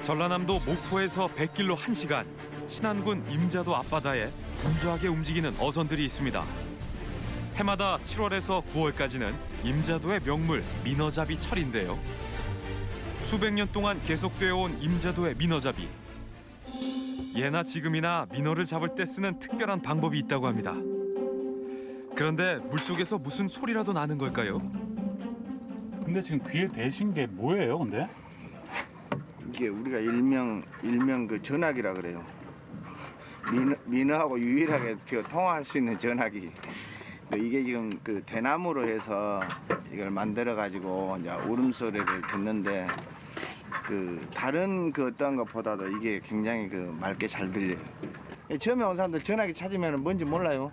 전라남도 목포에서 100길로 1시간, 신안군 임자도 앞바다에 분주하게 움직이는 어선들이 있습니다. 해마다 7월에서 9월까지는 임자도의 명물 민어잡이 철인데요. 수백 년 동안 계속되어 온 임자도의 민어잡이. 예나 지금이나 민어를 잡을 때 쓰는 특별한 방법이 있다고 합니다. 그런데 물속에서 무슨 소리라도 나는 걸까요? 근데 지금 귀에 대신 게 뭐예요, 근데? 이게 우리가 일명 그 전화기라 그래요. 민어하고 유일하게 통화할 수 있는 전화기. 이게 지금 그 대나무로 해서 이걸 만들어 가지고 이제 울음소리를 듣는데 그 다른 그 어떤 것보다도 이게 굉장히 그 맑게 잘 들려요. 처음에 온 사람들 전화기 찾으면 뭔지 몰라요.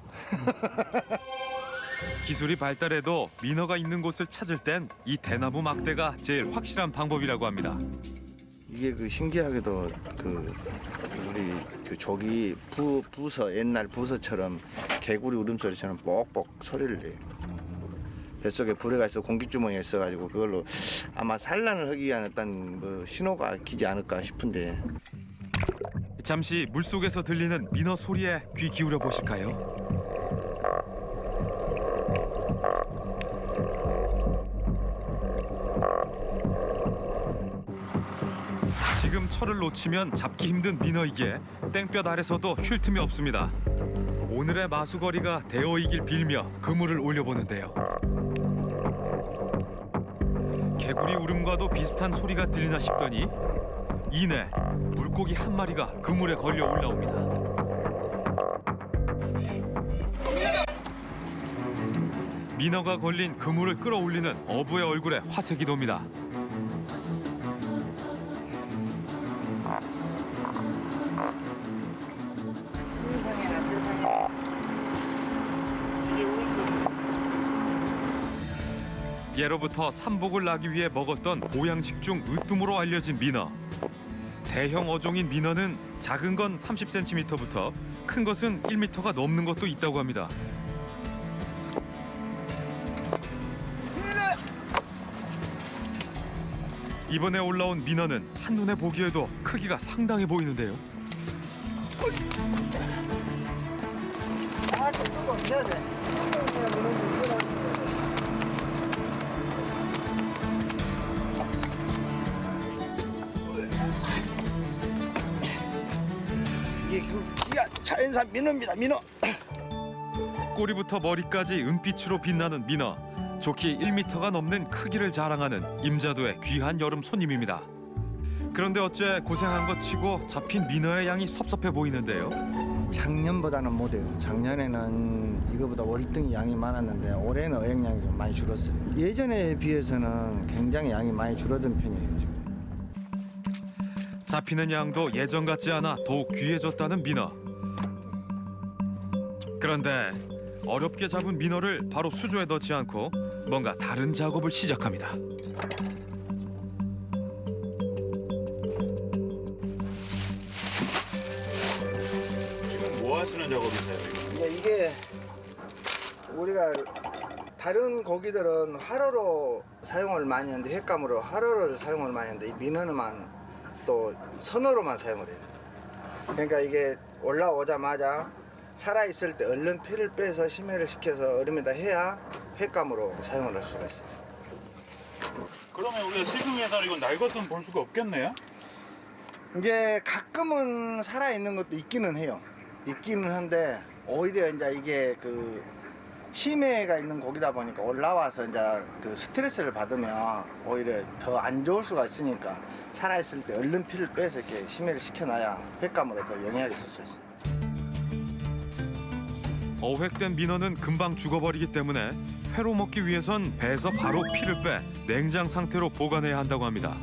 기술이 발달해도 민어가 있는 곳을 찾을 땐 이 대나무 막대가 제일 확실한 방법이라고 합니다. 이게 그 신기하게도 그 우리 그 조기 부서 옛날 부서처럼 개구리 울음소리처럼 뻑뻑 소리를 내요. 뱃속에 불에가 있어 공기주머니가 있어가지고 그걸로 아마 산란을 하기 위한 어떤 뭐 신호가 기지 않을까 싶은데. 잠시 물속에서 들리는 민어 소리에 귀 기울여 보실까요? 지금 철을 놓치면 잡기 힘든 민어이기에 땡볕 아래서도 쉴 틈이 없습니다. 오늘의 마수거리가 되어이길 빌며 그물을 올려보는데요. 개구리 울음과도 비슷한 소리가 들리나 싶더니 이내 물고기 한 마리가 그물에 걸려 올라옵니다. 민어가 걸린 그물을 끌어올리는 어부의 얼굴에 화색이 돕니다. 예로부터 삼복을 나기 위해 먹었던 보양식 중 으뜸으로 알려진 민어. 대형 어종인 민어는 작은 건 30cm부터 큰 것은 1m가 넘는 것도 있다고 합니다. 이번에 올라온 민어는 한눈에 보기에도 크기가 상당해 보이는데요. 이게 자연산 민어입니다, 민어. 꼬리부터 머리까지 은빛으로 빛나는 민어. 좋기 1m가 넘는 크기를 자랑하는 임자도의 귀한 여름 손님입니다. 그런데 어째 고생한 것 치고 잡힌 민어의 양이 섭섭해 보이는데요. 작년보다는 못해요. 작년에는 이거보다 월등히 양이 많았는데 올해는 어획량이 좀 많이 줄었어요. 예전에 비해서는 굉장히 양이 많이 줄어든 편이에요, 지금. 잡히는 양도 예전 같지 않아 더욱 귀해졌다는 민어. 그런데 어렵게 잡은 민어를 바로 수조에 넣지 않고 뭔가 다른 작업을 시작합니다. 지금 뭐 하시는 작업이세요? 이게 우리가 다른 고기들은 활어로 사용을 많이 하는데 횟감으로 활어를 사용을 많이 하는데 이 민어는만 또 선어로만 사용을 해요. 그러니까 이게 올라오자마자 살아있을 때 얼른 피를 빼서 심해를 시켜서 얼음에다 해야 횟감으로 사용을 할 수가 있어요. 그러면 우리가 시중에서 이건 날 것은 볼 수가 없겠네요? 이제 가끔은 살아있는 것도 있기는 해요. 있기는 한데 오히려 이제 이게 그 심해가 있는 고기다 보니까 올라와서 이제 그 스트레스를 받으면 오히려 더 안 좋을 수가 있으니까 살아있을 때 얼른 피를 빼서 이렇게 심해를 시켜놔야 횟감으로 더 영향이 있을 수 있어요. 어획된 민어는 금방 죽어버리기 때문에 회로 먹기 위해선 배에서 바로 피를 빼 냉장 상태로 보관해야 한다고 합니다.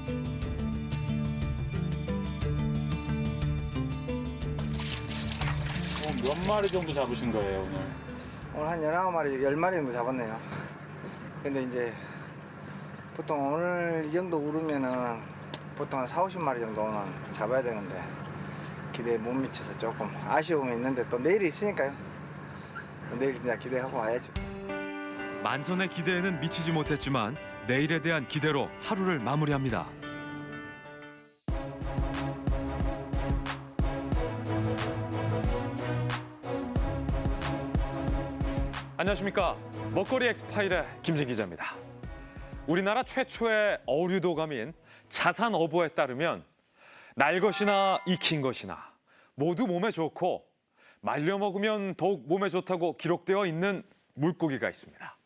몇 마리 정도 잡으신 거예요, 오늘? 오늘 한 19마리, 10마리 정도 잡았네요. 근데 이제 보통 오늘 이 정도 오르면은 보통 한 40~50마리 정도는 잡아야 되는데 기대에 못 미쳐서 조금 아쉬움이 있는데 또 내일이 있으니까요. 내일 그냥 기대하고 와야죠. 만선의 기대에는 미치지 못했지만 내일에 대한 기대로 하루를 마무리합니다. 안녕하십니까. 먹거리 엑스파일의 김진 기자입니다. 우리나라 최초의 어류도감인 자산어보에 따르면 날 것이나 익힌 것이나 모두 몸에 좋고 말려 먹으면 더욱 몸에 좋다고 기록되어 있는 물고기가 있습니다.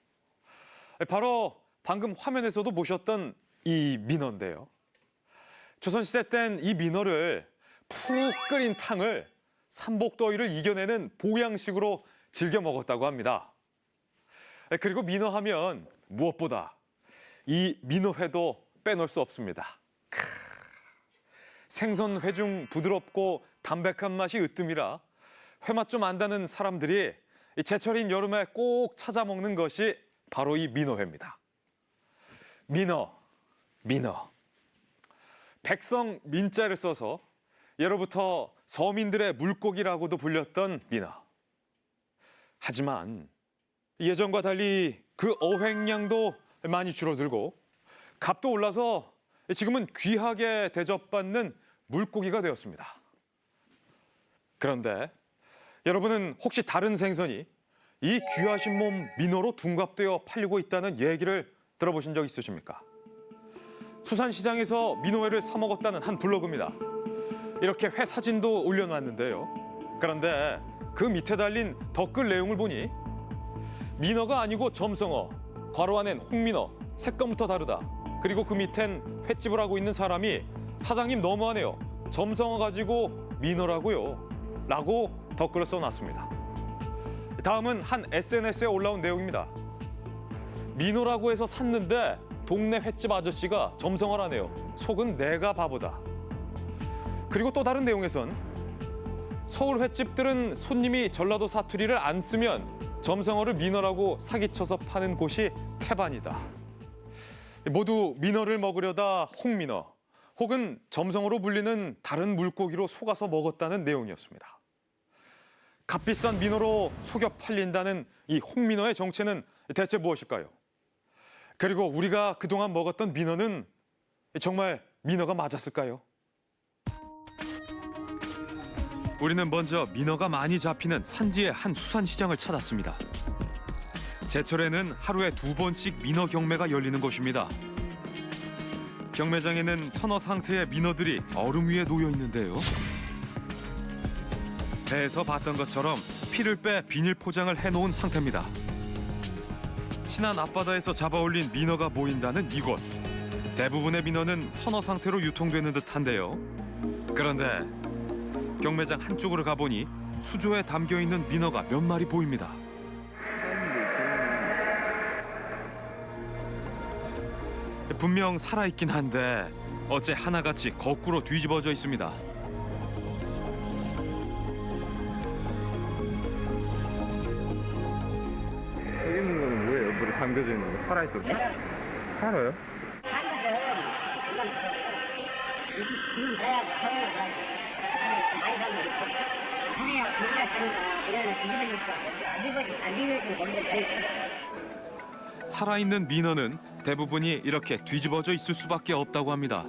바로 방금 화면에서도 보셨던 이 민어인데요. 조선시대 땐 이 민어를 푹 끓인 탕을 삼복더위를 이겨내는 보양식으로 즐겨 먹었다고 합니다. 그리고 민어하면 무엇보다 이 민어회도 빼놓을 수 없습니다. 생선 회 중 부드럽고 담백한 맛이 으뜸이라 회맛 좀 안다는 사람들이 제철인 여름에 꼭 찾아 먹는 것이 바로 이 민어회입니다. 민어. 백성 민자를 써서 예로부터 서민들의 물고기라고도 불렸던 민어. 하지만 예전과 달리 그 어획량도 많이 줄어들고 값도 올라서 지금은 귀하게 대접받는 물고기가 되었습니다. 그런데 여러분은 혹시 다른 생선이 이 귀하신 몸 민어로 둔갑되어 팔리고 있다는 얘기를 들어보신 적 있으십니까? 수산시장에서 민어회를 사 먹었다는 한 블로그입니다. 이렇게 회 사진도 올려놨는데요. 그런데 그 밑에 달린 댓글 내용을 보니 민어가 아니고 점성어, 괄호 안엔 홍민어, 색감부터 다르다. 그리고 그 밑엔 횟집을 하고 있는 사람이 사장님 너무하네요. 점성어 가지고 민어라고요. 라고 댓글을 써놨습니다. 다음은 한 SNS에 올라온 내용입니다. 민어라고 해서 샀는데 동네 횟집 아저씨가 점성어라네요. 속은 내가 바보다. 그리고 또 다른 내용에선 서울 횟집들은 손님이 전라도 사투리를 안 쓰면 점성어를 민어라고 사기쳐서 파는 곳이 태반이다. 모두 민어를 먹으려다 홍민어 혹은 점성어로 불리는 다른 물고기로 속아서 먹었다는 내용이었습니다. 값비싼 민어로 속여 팔린다는 이 홍민어의 정체는 대체 무엇일까요? 그리고 우리가 그동안 먹었던 민어는 정말 민어가 맞았을까요? 우리는 먼저 민어가 많이 잡히는 산지의 한 수산시장을 찾았습니다. 제철에는 하루에 2번씩 민어 경매가 열리는 곳입니다. 경매장에는 서너 상태의 민어들이 얼음 위에 놓여 있는데요. 배에서 봤던 것처럼 피를 빼 비닐 포장을 해놓은 상태입니다. 신안 앞바다에서 잡아올린 민어가 모인다는 이곳. 대부분의 민어는 선어 상태로 유통되는 듯한데요. 그런데 경매장 한쪽으로 가보니 수조에 담겨있는 민어가 몇 마리 보입니다. 분명 살아있긴 한데 어째 하나같이 거꾸로 뒤집어져 있습니다. 여기 있는 거는 뭐예요? 물에 담겨져 있는 거? 살아있었어? 살아요? 살아있는 민어는 대부분이 이렇게 뒤집어져 있을 수밖에 없다고 합니다.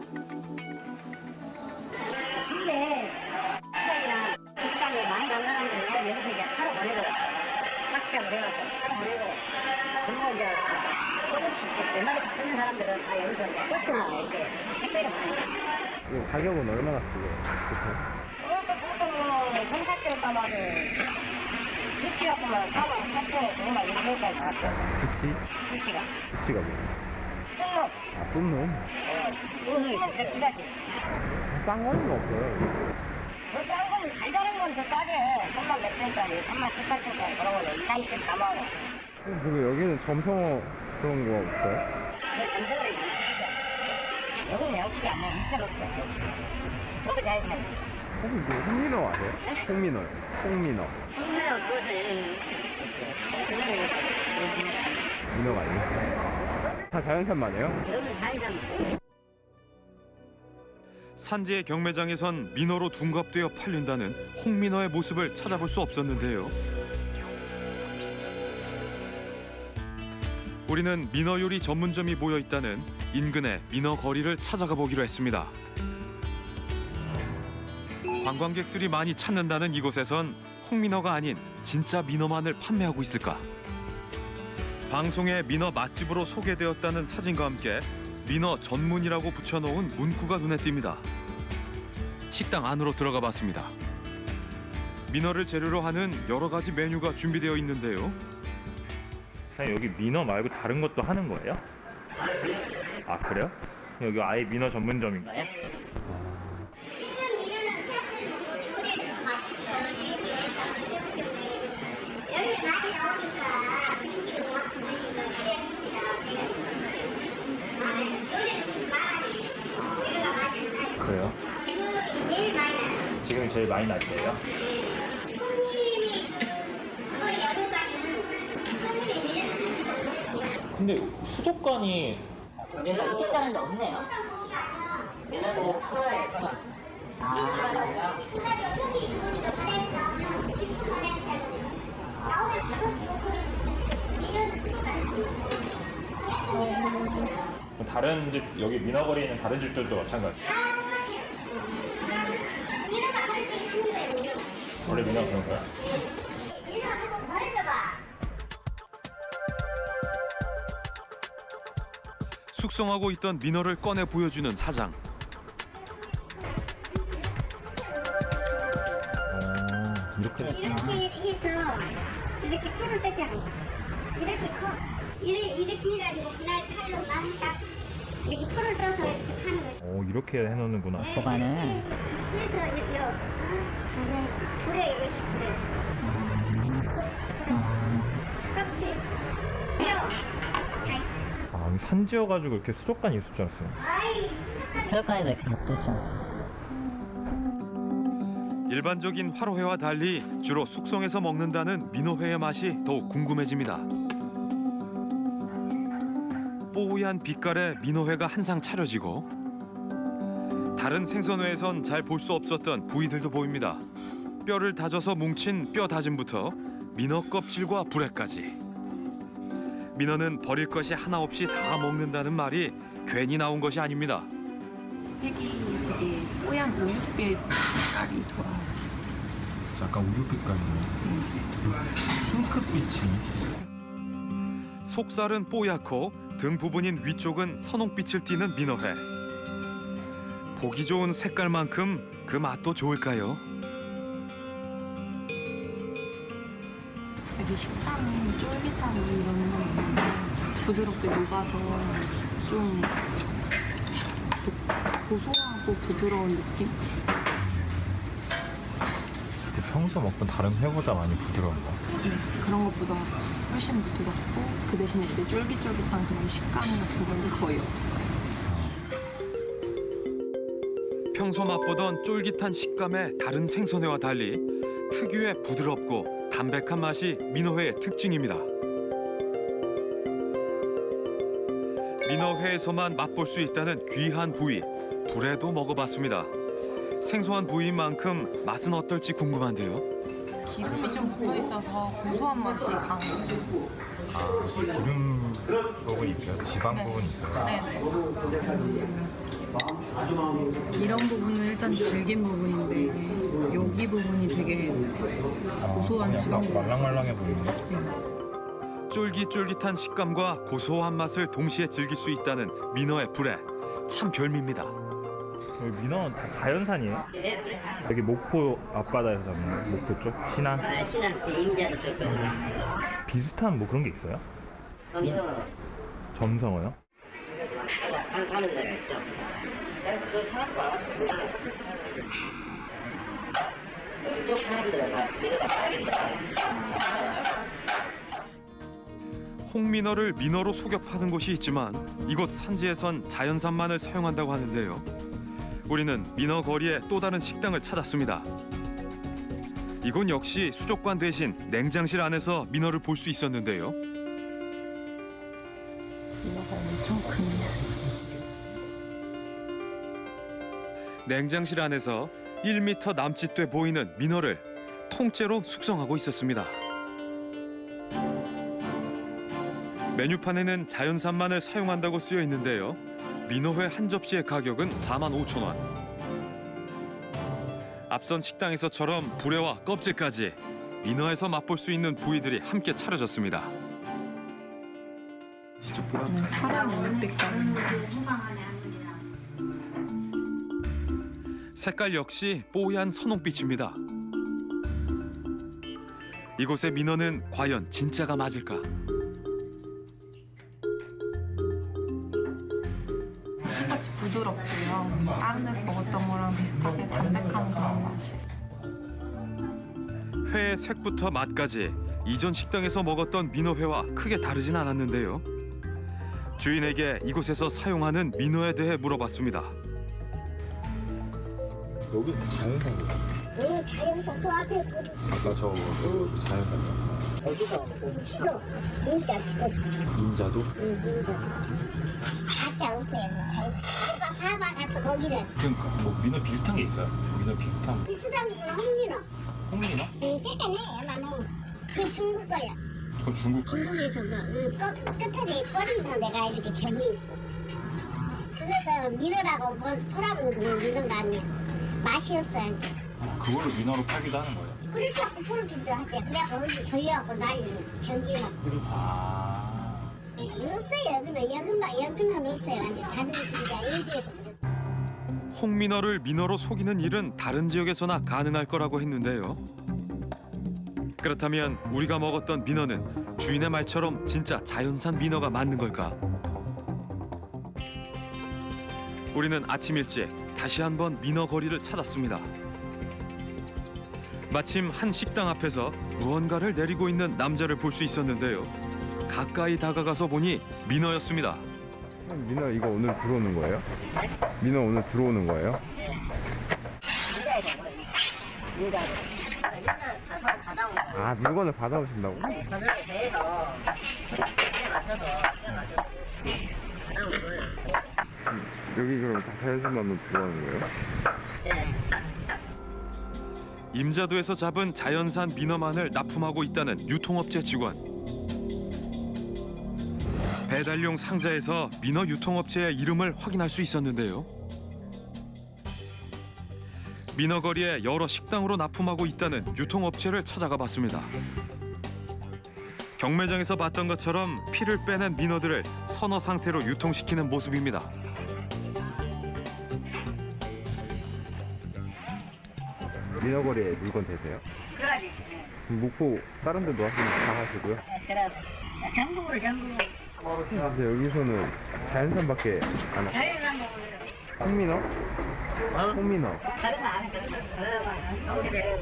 근데 시간이나 그 시간에 많이 간 사람들은 여기서 이제 차로 보내고 낚시장을 해갖고 차로 보내고 그리고 이제 조금씩 몇 마리씩 쓰는 사람들은 다 여기서 이제 버스나 이렇게 택배를 보내요. 이거 가격은 얼마나 쓰고? 보통 경사길 가면은 부치 갖고만 4만 4천 정말 이렇게까지 나왔죠. 부치가 부치가 뭐야? 똥놈 아, 똠놈? 똥놈이 진짜 비싸지. 싼 거는 없어요. 싼 거는 잘 자른 건 더 싸게 3만 몇 천짜리 3만 18천짜리 그런 거는 2, 30천 남아요. 그리고 여기는 점성어 그런 거 없어요? 검색을 양식이죠. 여기는 양식이 안 나와. 일절 없어요. 그렇게 잘 살아요. 혹시 이거 홍민어 아세요? 홍민어요. 홍민어. 홍민어 그것은 민어가 아니에요? 다 자연산만 해요? 여기는 자연산. 산지의 경매장에선 민어로 둔갑되어 팔린다는 홍민어의 모습을 찾아볼 수 없었는데요. 우리는 민어 요리 전문점이 모여 있다는 인근의 민어 거리를 찾아가 보기로 했습니다. 관광객들이 많이 찾는다는 이곳에선 홍민어가 아닌 진짜 민어만을 판매하고 있을까? 방송에 민어 맛집으로 소개되었다는 사진과 함께 민어 전문이라고 붙여놓은 문구가 눈에 띕니다. 식당 안으로 들어가 봤습니다. 민어를 재료로 하는 여러 가지 메뉴가 준비되어 있는데요. 여기 민어 말고 다른 것도 하는 거예요? 아 그래요? 여기 아예 민어 전문점인가요? 지금 이거는 사실 요리가 맛있어요. 여기 많이 나오니까 분위기도 막 분위기가 그래야겠습니다. 요리는 많아지. 요리가 많이 나요. 그래요? 지금이 제일 많이 나요. 지금 제일 많이 날 때예요? 손님이 9월 여름까지는 손님이 밀려서 근데 수족관이 우리가 이렇게 자는 없네요. 얘네들 수어에서는 그날이 손님이 그거니까 바다에서 나오면 깊은 바다에서 살거든요. 나오면 바로 주고 그럴 수 있어요. 밀은 수족관을 키울 수 있어요. 그래서 밀은 다른 집 여기 민어거리에 있는 다른 집들도 마찬가지. 다 똑같아요. 밀어가 가르쳐 주는 거예요. 밀어가. 원래 민어 그런 거야? 밀어 한번 버려줘봐. 숙성하고 있던 민어를 꺼내 보여주는 사장. 이렇게 이렇게 해서 이렇게 칼을 뺏겨야 돼. 이렇게 커. 이렇게 해가지고 그날 칼로 딱 이렇게 손을 떠서 이렇게 파는 거예요. 이렇게 해놓는구나. 보관을 그래서 이렇게 불에 이렇게 불에. 껍질. 뼈. 아 산지여가지고 이렇게 수족관이 있을 줄 알았어요. 아이. 혈관에도 이렇게 먹죠. 일반적인 화로회와 달리 주로 숙성해서 먹는다는 민어회의 맛이 더욱 궁금해집니다. 뽀얀 빛깔의 민어회가 한 상 차려지고 다른 생선회에선 잘 볼 수 없었던 부위들도 보입니다. 뼈를 다져서 뭉친 뼈 다짐부터 민어 껍질과 불에까지. 민어는 버릴 것이 하나 없이 다 먹는다는 말이 괜히 나온 것이 아닙니다. 색이 되게 뽀얀 우유빛 색깔이 돌아요. 약간 우유빛깔이네. 핑크빛이. 속살은 뽀얗고 등 부분인 위쪽은 선홍빛을 띠는 민어회. 보기 좋은 색깔만큼 그 맛도 좋을까요? 되게 식감이 쫄깃하고 이런 건 있는데 부드럽게 녹아서 좀 고소하고 부드러운 느낌? 평소 먹던 다른 회보다 많이 부드러운 거. 네, 그런 것보다 훨씬 부드럽고 그 대신에 이제 쫄깃쫄깃한 그런 식감 같은 건 거의 없어요. 평소 맛보던 쫄깃한 식감의 다른 생선회와 달리 특유의 부드럽고 담백한 맛이 민어회의 특징입니다. 민어회에서만 맛볼 수 있다는 귀한 부위, 불에도 먹어봤습니다. 생소한 부위인 만큼 맛은 어떨지 궁금한데요. 기름이 좀 붙어 있어서 고소한 맛이 강해요. 기름 부분이 있어요? 지방 부분이 있어요? 네네. 이런 부분은 일단 질긴 부분인데 여기 부분이 되게 고소한 지방 부분. 말랑말랑해 보이는데? 쫄깃쫄깃한 식감과 고소한 맛을 동시에 즐길 수 있다는 민어의 불에 참 별미입니다. 여기 민어 다 자연산이에요? 여기 목포 앞바다에서 잡는 목포 쪽? 신안? 신안 제 임자도 줬거든요. 비슷한 뭐 그런 게 있어요? 점성어요? 하는 데가 있죠. 그 사람과 이쪽 사람들은 다 민어가 다릅니다. 홍민어를 민어로 속여 파는 곳이 있지만 이곳 산지에선 자연산만을 사용한다고 하는데요. 우리는 민어 거리에 또 다른 식당을 찾았습니다. 이곳 역시 수족관 대신 냉장실 안에서 민어를 볼 수 있었는데요. 민어가 엄청 크네요. 냉장실 안에서 1m 남짓돼 보이는 민어를 통째로 숙성하고 있었습니다. 메뉴판에는 자연산만을 사용한다고 쓰여 있는데요. 민어회 한 접시의 가격은 45,000원. 앞선 식당에서처럼 불에와 껍질까지 민어에서 맛볼 수 있는 부위들이 함께 차려졌습니다. 살아남을 때까지. 색깔 역시 뽀얀 선홍빛입니다. 이곳의 민어는 과연 진짜가 맞을까? 똑같이 부드럽고요. 다른 데서 먹었던 거랑 비슷하게 담백한 그런 맛이. 회의 색부터 맛까지 이전 식당에서 먹었던 민어회와 크게 다르진 않았는데요. 주인에게 이곳에서 사용하는 민어에 대해 물어봤습니다. 여기 자연산 거예요? 자연산 그 앞에 아까 저거 자연산 어디가 치도 인자 치도 인자도? 인자 가짜 없어요. 자연 봐봐 가서 거기를 그러니까 뭐 민어 비슷한 게 있어요? 민어 비슷한 비슷한 무슨 홍민어 홍민어? 깨끗해 야만해 그 중국 거야. 저 중국 중국에서 끝에 꼬리에서 내가 이렇게 점이 있어. 그래서 민어라고 보라고 그냥 민어가 아니야. 맛이 없어요. 그걸로 민어로 팔기도 하는 거예요? 그래서 그렇게도 하지. 그래갖고 거기 돌려갖고 날리는 전기만. 아 없어요. 여기는 없어요. 아니, 다른 집이가 여기에서. 홍민어를 민어로 속이는 일은 다른 지역에서나 가능할 거라고 했는데요. 그렇다면 우리가 먹었던 민어는 주인의 말처럼 진짜 자연산 민어가 맞는 걸까? 우리는 아침 일찍 다시 한번 민어 거리를 찾았습니다. 마침 한 식당 앞에서 무언가를 내리고 있는 남자를 볼 수 있었는데요. 가까이 다가가서 보니 민어였습니다. 민어 이거 오늘 들어오는 거예요? 민어 오늘 들어오는 거예요? 아, 물건을 받아오신다고? 여기 그럼 다 자연산만으로 들어가는 거예요? 임자도에서 잡은 자연산 민어만을 납품하고 있다는 유통업체 직원. 배달용 상자에서 민어 유통업체의 이름을 확인할 수 있었는데요. 민어거리에 여러 식당으로 납품하고 있다는 유통업체를 찾아가 봤습니다. 경매장에서 봤던 것처럼 피를 빼낸 민어들을 선어 상태로 유통시키는 모습입니다. 민어거리에 물건 되세요? 그러지. 목포 다른 데도 하시면 다 하시고요? 그래. 전국으로. 근데 여기서는 자연산밖에 안 하세요? 자연산 먹으러. 홍민어? 홍민어. 다른 거 안 해. 그래.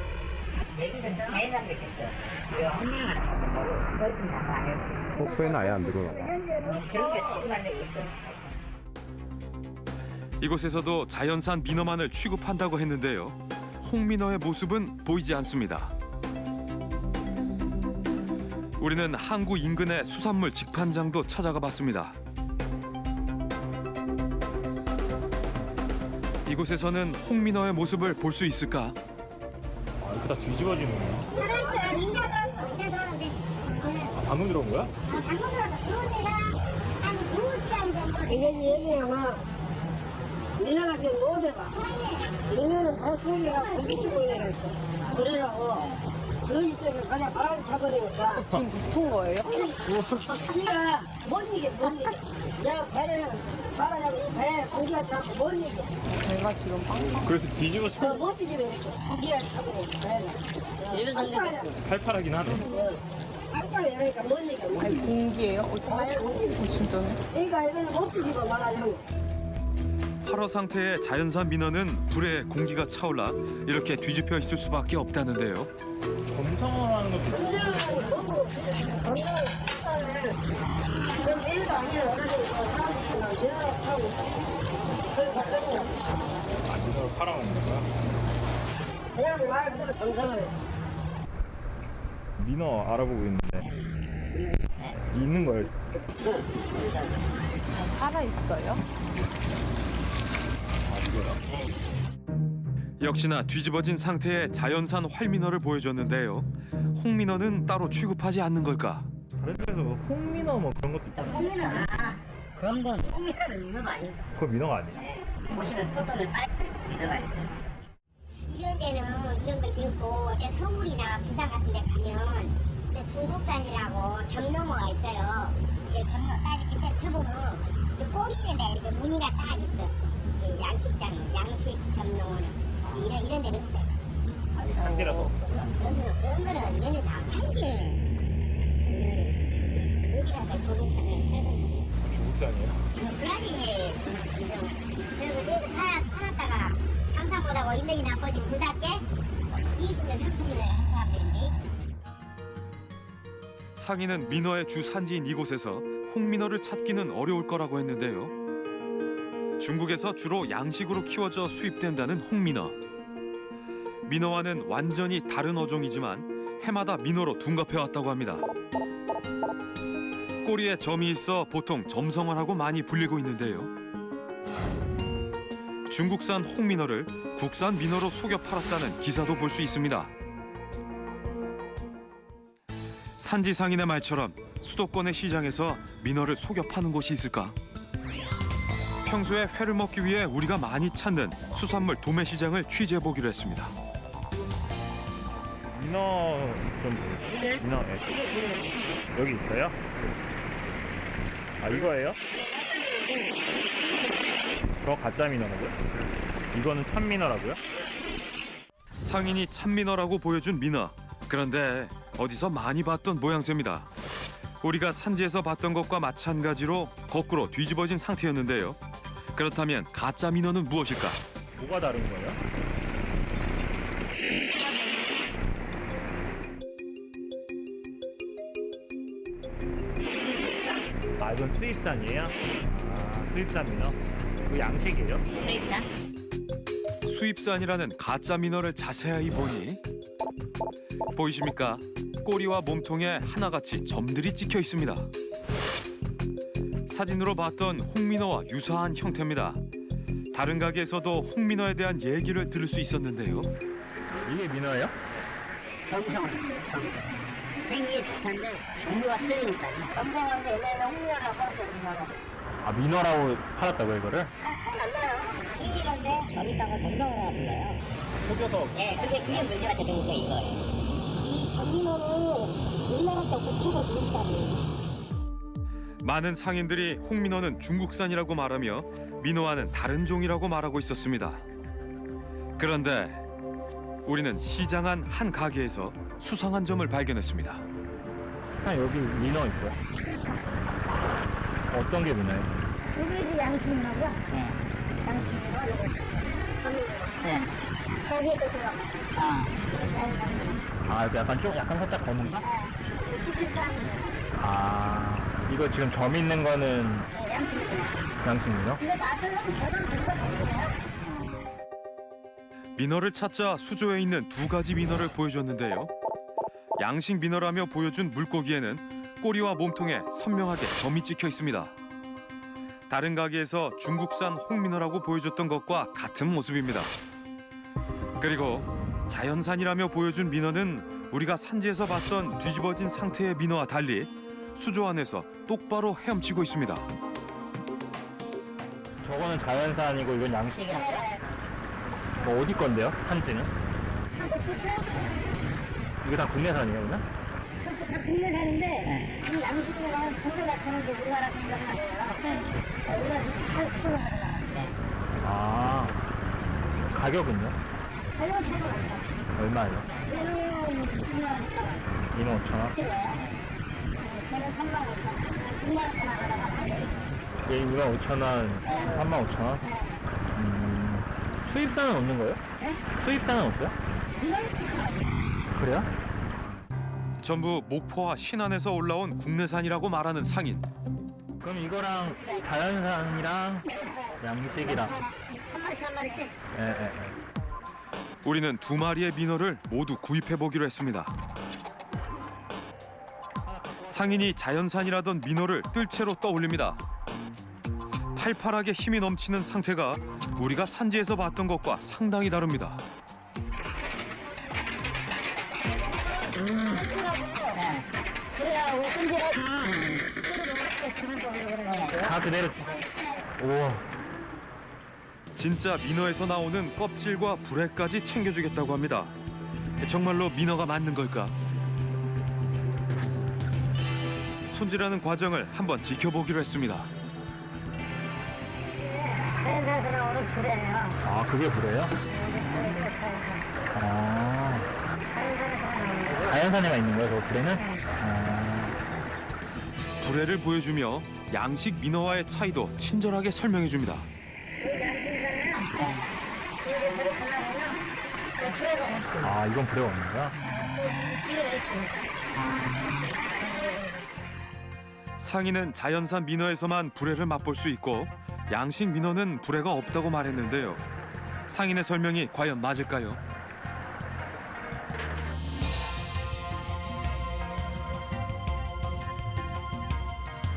얘기는 자연산 먹겠어. 이거 hunting 같은 거 그것좀 안 해. 목포에는 아예 안 들어오나 봐. 그런 게 정말 있어. 이곳에서도 자연산 민어만을 취급한다고 했는데요. 홍민어의 모습은 보이지 않습니다. 우리는 항구 인근의 수산물 직판장도 찾아가 봤습니다. 이곳에서는 홍민어의 모습을 볼 수 있을까? 아, 이렇게 다 뒤집어지는구나. 들어있어요. 민자 들어왔어. 민자 들어왔는데. 아, 방금 들어온 거야? 방금 들어왔어. 들어온 데가 한 2시간 정도. 이게 얘기야, 민어가 지금 못 해봐. 민어는 더 소리가 고기 주고 내렸어. 그러라고. 그러기 때문에 그냥 바람 차버리니까. 지금 붙은 거예요? 지가 못 이겨. 내가 배를 바라냐고 배 고기가 자꾸 못 이겨. 제가 지금 빵빵. 그래서 뒤집어져 못 이기면 고기가 차버리니까 배가. 팔팔하긴 하네. 빨리 이러니까 못 이겨. 아니 공기예요? 진짜네? 그러니까 이거는 못 뒤집어 말하자면. 활어 상태의 자연산 민어는 불에 공기가 차올라 이렇게 뒤집혀 있을 수밖에 없다는데요. 검성어라는 것도 아, 민어로 팔아먹는 거야? 그냥 말 그대로 정성을. 민어 알아보고 있는데 있는 거예요? 살아있어요? 역시나 뒤집어진 상태의 자연산 활민어를 보여줬는데요. 홍민어는 따로 취급하지 않는 걸까? 다른 데서 뭐 홍민어 뭐 그런 것도 있잖아. 홍민아 그런 건 홍민아는 민어가 아니다. 그거 민어가 아니에요? 보시면 포도는 빨간 민어가 있다. 이런 데는 이런 거 지었고 서울이나 부산 같은 데 가면 중국산이라고 점농어가 있어요. 그 점농 딱 이렇게 쳐보면 그 꼬리 있는데 이렇게 무늬가 딱 있어. 이 양식 점농어는 이런 데는 없어요. 산지라서. 그런 거는 얘네 다 팔지. 어디 가서 중국산을 팔던데. 중국산이에요? 브라질에 그리고 여기서 팔았다가 장사 못하고 인맥이 나빠지 불답게 20년, 30년을 한 사람들인데. 상인은 민어의 주 산지인 이곳에서 홍민어를 찾기는 어려울 거라고 했는데요. 중국에서 주로 양식으로 키워져 수입된다는 홍민어. 민어와는 완전히 다른 어종이지만 해마다 민어로 둔갑해 왔다고 합니다. 꼬리에 점이 있어 보통 점성어라고 많이 불리고 있는데요. 중국산 홍민어를 국산 민어로 속여 팔았다는 기사도 볼 수 있습니다. 산지 상인의 말처럼 수도권의 시장에서 민어를 속여 파는 곳이 있을까? 평소에 회를 먹기 위해 우리가 많이 찾는 수산물 도매 시장을 취재해 보기로 했습니다. 민어 좀 보여주세요. 민어 예. 여기 있어요? 아 이거예요? 저 가짜 민어라고요? 이거는 참 민어라고요? 상인이 참민어라고 보여준 민어. 그런데 어디서 많이 봤던 모양새입니다. 우리가 산지에서 봤던 것과 마찬가지로 거꾸로 뒤집어진 상태였는데요. 그렇다면 가짜 민어는 무엇일까? 뭐가 다른 거예요? 아 이건 수입산이에요? 아 수입산 민어? 이거 양식이에요? 수입산이라는 가짜 민어를 자세히 보니 보이십니까? 꼬리와 몸통에 하나같이 점들이 찍혀 있습니다. 사진으로 봤던 홍민어와 유사한 형태입니다. 다른 가게에서도 홍민어에 대한 얘기를 들을 수 있었는데요. 이게 민어예요? 생기에 비슷한데 종류가 틀리니까요. 검정한데 얘네는 홍미어라고 하죠. 아 민어라고 팔았다고 이거를? 이런데 저기다가 점성어가 불러요. 속여서 예, 그게 문제가 되는 게 이거예요. 이 전민어는 우리나라도 없고 중국 중국산이에요. 많은 상인들이 홍민어는 중국산이라고 말하며 민어와는 다른 종이라고 말하고 있었습니다. 그런데 우리는 시장 안 한 가게에서 수상한 점을 발견했습니다. 아 여기 민어 있고요. 어떤 게 민어예요? 여기 양식민어고요. 네. 양식민어 요거 전민어. 네. 거기에도 들어가. 아 이거 약간 살짝 검은 거? 아 이거 지금 점 있는 거는 양식 민어? 민어를 찾자 수조에 있는 두 가지 민어를 보여줬는데요. 양식 민어라며 보여준 물고기에는 꼬리와 몸통에 선명하게 점이 찍혀 있습니다. 다른 가게에서 중국산 홍민어라고 보여줬던 것과 같은 모습입니다. 그리고 자연산이라며 보여준 민어는 우리가 산지에서 봤던 뒤집어진 상태의 민어와 달리 수조 안에서 똑바로 헤엄치고 있습니다. 저거는 자연산이고 이건 양식이라고요? 어디 건데요? 산지는? 이거 다 국내산이에요 그냥? 다 국내산인데 이 양식민어는 국내가 하는데 우리나라 생각나요. 우리가 8kg 하잖아. 아 가격은요? 얼마예요? 민어 5,000원? 예, 이거 5,000원, 35,000원? 수입산은 없는 거예요? 수입산은 없어요? 그래요? 전부 목포와 신안에서 올라온 국내산이라고 말하는 상인. 그럼 이거랑 자연산이랑 양식이랑 예. 우리는 두 마리의 민어를 모두 구입해 보기로 했습니다. 상인이 자연산이라던 민어를 뜰채로 떠올립니다. 팔팔하게 힘이 넘치는 상태가 우리가 산지에서 봤던 것과 상당히 다릅니다. 다 그대로 우와 진짜 민어에서 나오는 껍질과 불에까지 챙겨주겠다고 합니다. 정말로 민어가 맞는 걸까? 손질하는 과정을 한번 지켜보기로 했습니다. 아, 그게 불에요? 아. 자연산에만 있는 거예요, 그 불에는? 아. 불회를 보여주며 양식 민어와의 차이도 친절하게 설명해줍니다. 아, 이건 불에가 없는 거야? 상인은 자연산 민어에서만 불회를 맛볼 수 있고 양식 민어는 불회가 없다고 말했는데요. 상인의 설명이 과연 맞을까요?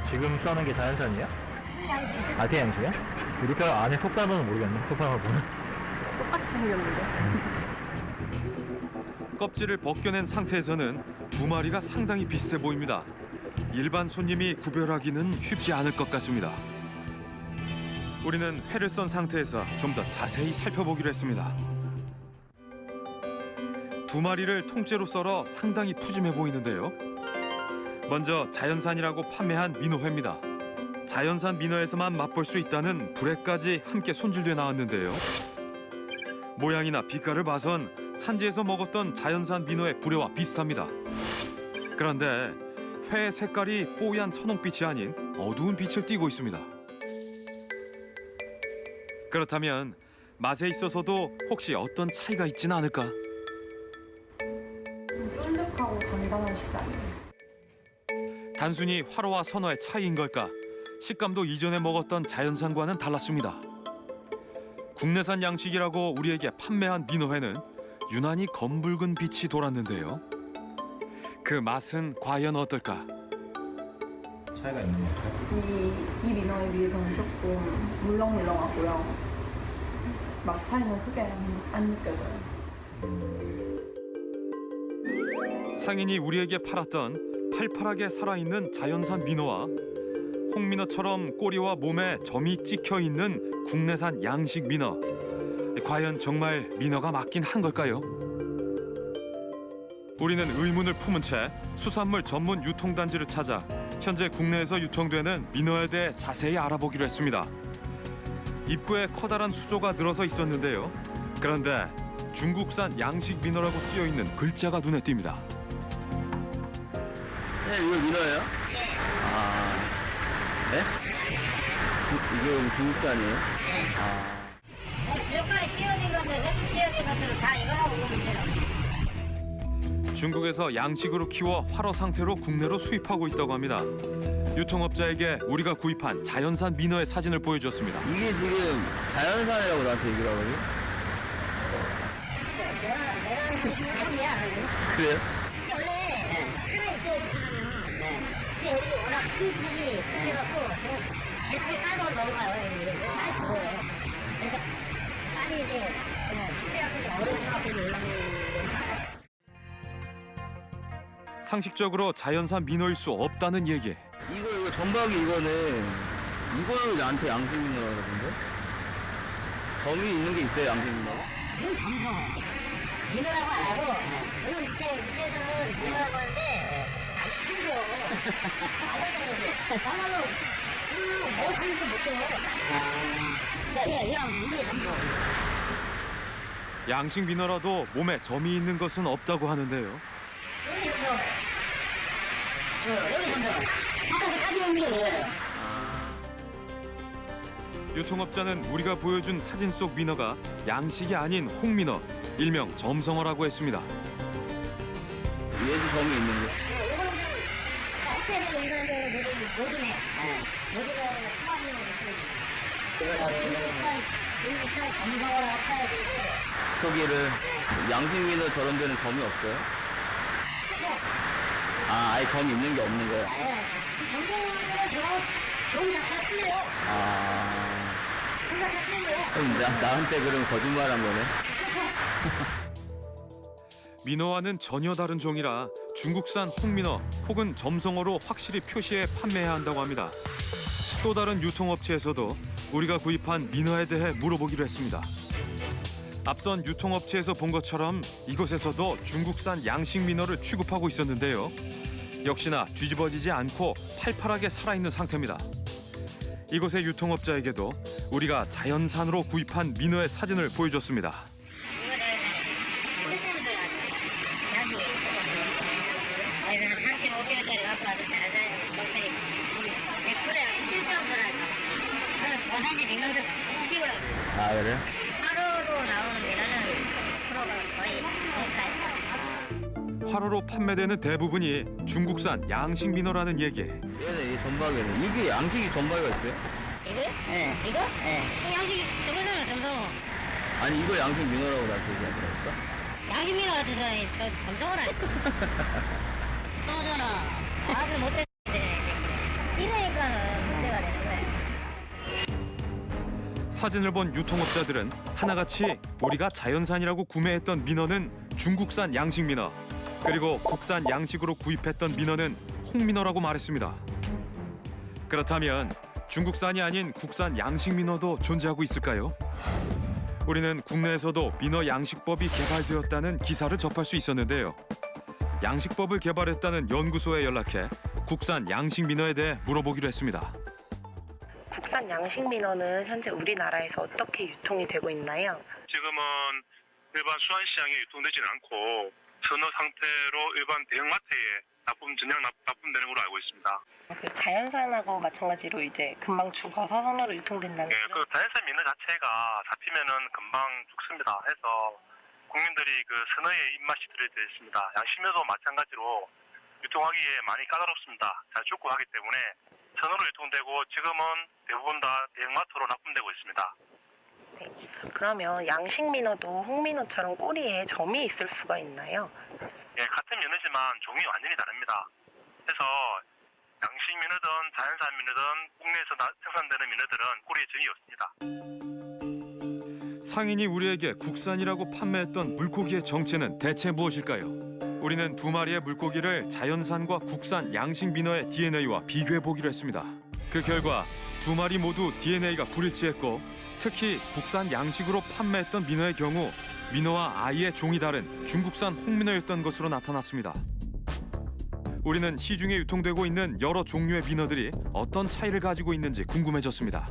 지금 써는 게 자연산이에요? 아, 그냥 양식이야? 이렇게 안에 속담은 모르겠네, 속담을 보면. 껍질을 벗겨낸 상태에서는 두 마리가 상당히 비슷해 보입니다. 일반 손님이 구별하기는 쉽지 않을 것 같습니다. 우리는 회를 썬 상태에서 좀 더 자세히 살펴보기로 했습니다. 두 마리를 통째로 썰어 상당히 푸짐해 보이는데요. 먼저 자연산이라고 판매한 민어회입니다. 자연산 민어에서만 맛볼 수 있다는 불회까지 함께 손질돼 나왔는데요. 모양이나 빛깔을 봐선 산지에서 먹었던 자연산 민어의 불회와 비슷합니다. 그런데 회의 색깔이 뽀얀 선홍빛이 아닌 어두운 빛을 띠고 있습니다. 그렇다면 맛에 있어서도 혹시 어떤 차이가 있지는 않을까? 쫀득하고 단단한 식감이에요. 단순히 화로와 선어의 차이인 걸까? 식감도 이전에 먹었던 자연산과는 달랐습니다. 국내산 양식이라고 우리에게 판매한 민어회는 유난히 검붉은 빛이 돌았는데요. 그 맛은 과연 어떨까? 차이가 있는 것 같아요. 이 민어에 비해서는 조금 물렁물렁하고요. 맛 차이는 크게 안 느껴져요. 상인이 우리에게 팔았던 팔팔하게 살아있는 자연산 민어와 홍민어처럼 꼬리와 몸에 점이 찍혀 있는 국내산 양식 민어. 과연 정말 민어가 맞긴 한 걸까요? 우리는 의문을 품은 채 수산물 전문 유통단지를 찾아 현재 국내에서 유통되는 민어에 대해 자세히 알아보기로 했습니다. 입구에 커다란 수조가 늘어서 있었는데요. 그런데 중국산 양식 민어라고 쓰여 있는 글자가 눈에 띕니다. 네, 이거 민어예요? 아, 네? 이거 중국산이에요? 아. 지역까지 띄어진 건데, 띄어진 것들은 다 이거 하고 오면 돼요. 중국에서 양식으로 키워 활어 상태로 국내로 수입하고 있다고 합니다. 유통업자에게 우리가 구입한 자연산 민어의 사진을 보여줬습니다. 이게 지금 자연산이라고 나한테 얘기를 하거든요? 내가 중국이야. 그래요? 원래 하나 있어야 되잖아요. 근데 여기 워낙 큰 집이 그래갖고 예쁘게 깔고 넘어가요. 이게 많이 죽어요. 그래서 빨리 이제 집에 앞에서 얼음하고 올라오는 거. 상식적으로 자연산 민어일 수 없다는 얘기. 이거 전박이 이거는 이걸 나한테 양식 민어라고 그러는데? 점이 있는 게 있어요, 양식 민어가? 이건 점성. 민어라고 안 하고, 이건 이때는 민어라고 하는데, 안 풀려. 나말로, 뭐 하는지 못해요. 그냥 이게 점성. 양식 민어라도 몸에 점이 있는 것은 없다고 하는데요. 여기 점성. 여기 점성. 바깥에 까지는 게 뭐예요? 유통업자는 우리가 보여준 사진 속 민어가 양식이 아닌 홍민어, 일명 점성어라고 했습니다. 얘도 점이 있는 게. 이거는 업체에서 이거는 모둠에 수화민으로 중국산 점성어라고 팔아야 되고 저기를 양식 민어 저런 데는 점이 없어요? 아, 아예 점이 있는 게 없는 거예요? 점성어는 좋은 작가 틀려요. 아. 좋은 작가 틀려요. 그럼 나한테 그럼 거짓말한 거네? 민어와는 전혀 다른 종이라 중국산 홍민어 혹은 점성어로 확실히 표시해 판매해야 한다고 합니다. 또 다른 유통업체에서도 우리가 구입한 민어에 대해 물어보기로 했습니다. 앞선 유통업체에서 본 것처럼 이곳에서도 중국산 양식 민어를 취급하고 있었는데요. 역시나 뒤집어지지 않고 팔팔하게 살아있는 상태입니다. 이곳의 유통업자에게도 우리가 자연산으로 구입한 민어의 사진을 보여줬습니다. 아, 그래요? 하루로 나오는 민어는 프로가 거의 공짜예요. 화로로 판매되는 대부분이 중국산 양식 민어라는 얘기. 얘네 이 전박에는 이게 양식이 전박이가 있어요? 이거? 네. 이거? 네. 양식이 저거잖아, 점성. 아니 이걸 양식 민어라고 나 얘기하더라니까. 양식 민어 같은 사람이 저 점성을 안 해. 떠잖아. 아들 못했네. 이러니까는 문제가 되는 거예요. 사진을 본 유통업자들은 하나같이 우리가 자연산이라고 구매했던 민어는 중국산 양식 민어, 그리고 국산 양식으로 구입했던 민어는 홍민어라고 말했습니다. 그렇다면 중국산이 아닌 국산 양식 민어도 존재하고 있을까요? 우리는 국내에서도 민어 양식법이 개발되었다는 기사를 접할 수 있었는데요. 양식법을 개발했다는 연구소에 연락해 국산 양식 민어에 대해 물어보기로 했습니다. 국산 양식 민어는 현재 우리나라에서 어떻게 유통이 되고 있나요? 지금은 일반 수산시장에 유통되지는 않고 선호 상태로 일반 대형마트에 전량 납품되는 걸로 알고 있습니다. 그 자연산하고 마찬가지로 이제 금방 죽어서 선으로 유통된다는 네, 그 자연산 민어 자체가 잡히면은 금방 죽습니다. 해서 국민들이 그 선어의 입맛이 들어져 있습니다. 양식민어도 마찬가지로 유통하기에 많이 까다롭습니다. 잘 죽고 하기 때문에 선으로 유통되고 지금은 대부분 다 대형마트로 납품되고 있습니다. 네. 그러면 양식 민어도 홍민어처럼 꼬리에 점이 있을 수가 있나요? 예, 같은 민어지만 종이 완전히 다릅니다. 그래서 양식 민어든 자연산 민어든 국내에서 생산되는 민어들은 꼬리에 점이 없습니다. 상인이 우리에게 국산이라고 판매했던 물고기의 정체는 대체 무엇일까요? 우리는 두 마리의 물고기를 자연산과 국산 양식 민어의 DNA와 비교해 보기로 했습니다. 그 결과 두 마리 모두 DNA가 불일치했고, 특히 국산 양식으로 판매했던 민어의 경우 민어와 아이의 종이 다른 중국산 홍민어였던 것으로 나타났습니다. 우리는 시중에 유통되고 있는 여러 종류의 민어들이 어떤 차이를 가지고 있는지 궁금해졌습니다.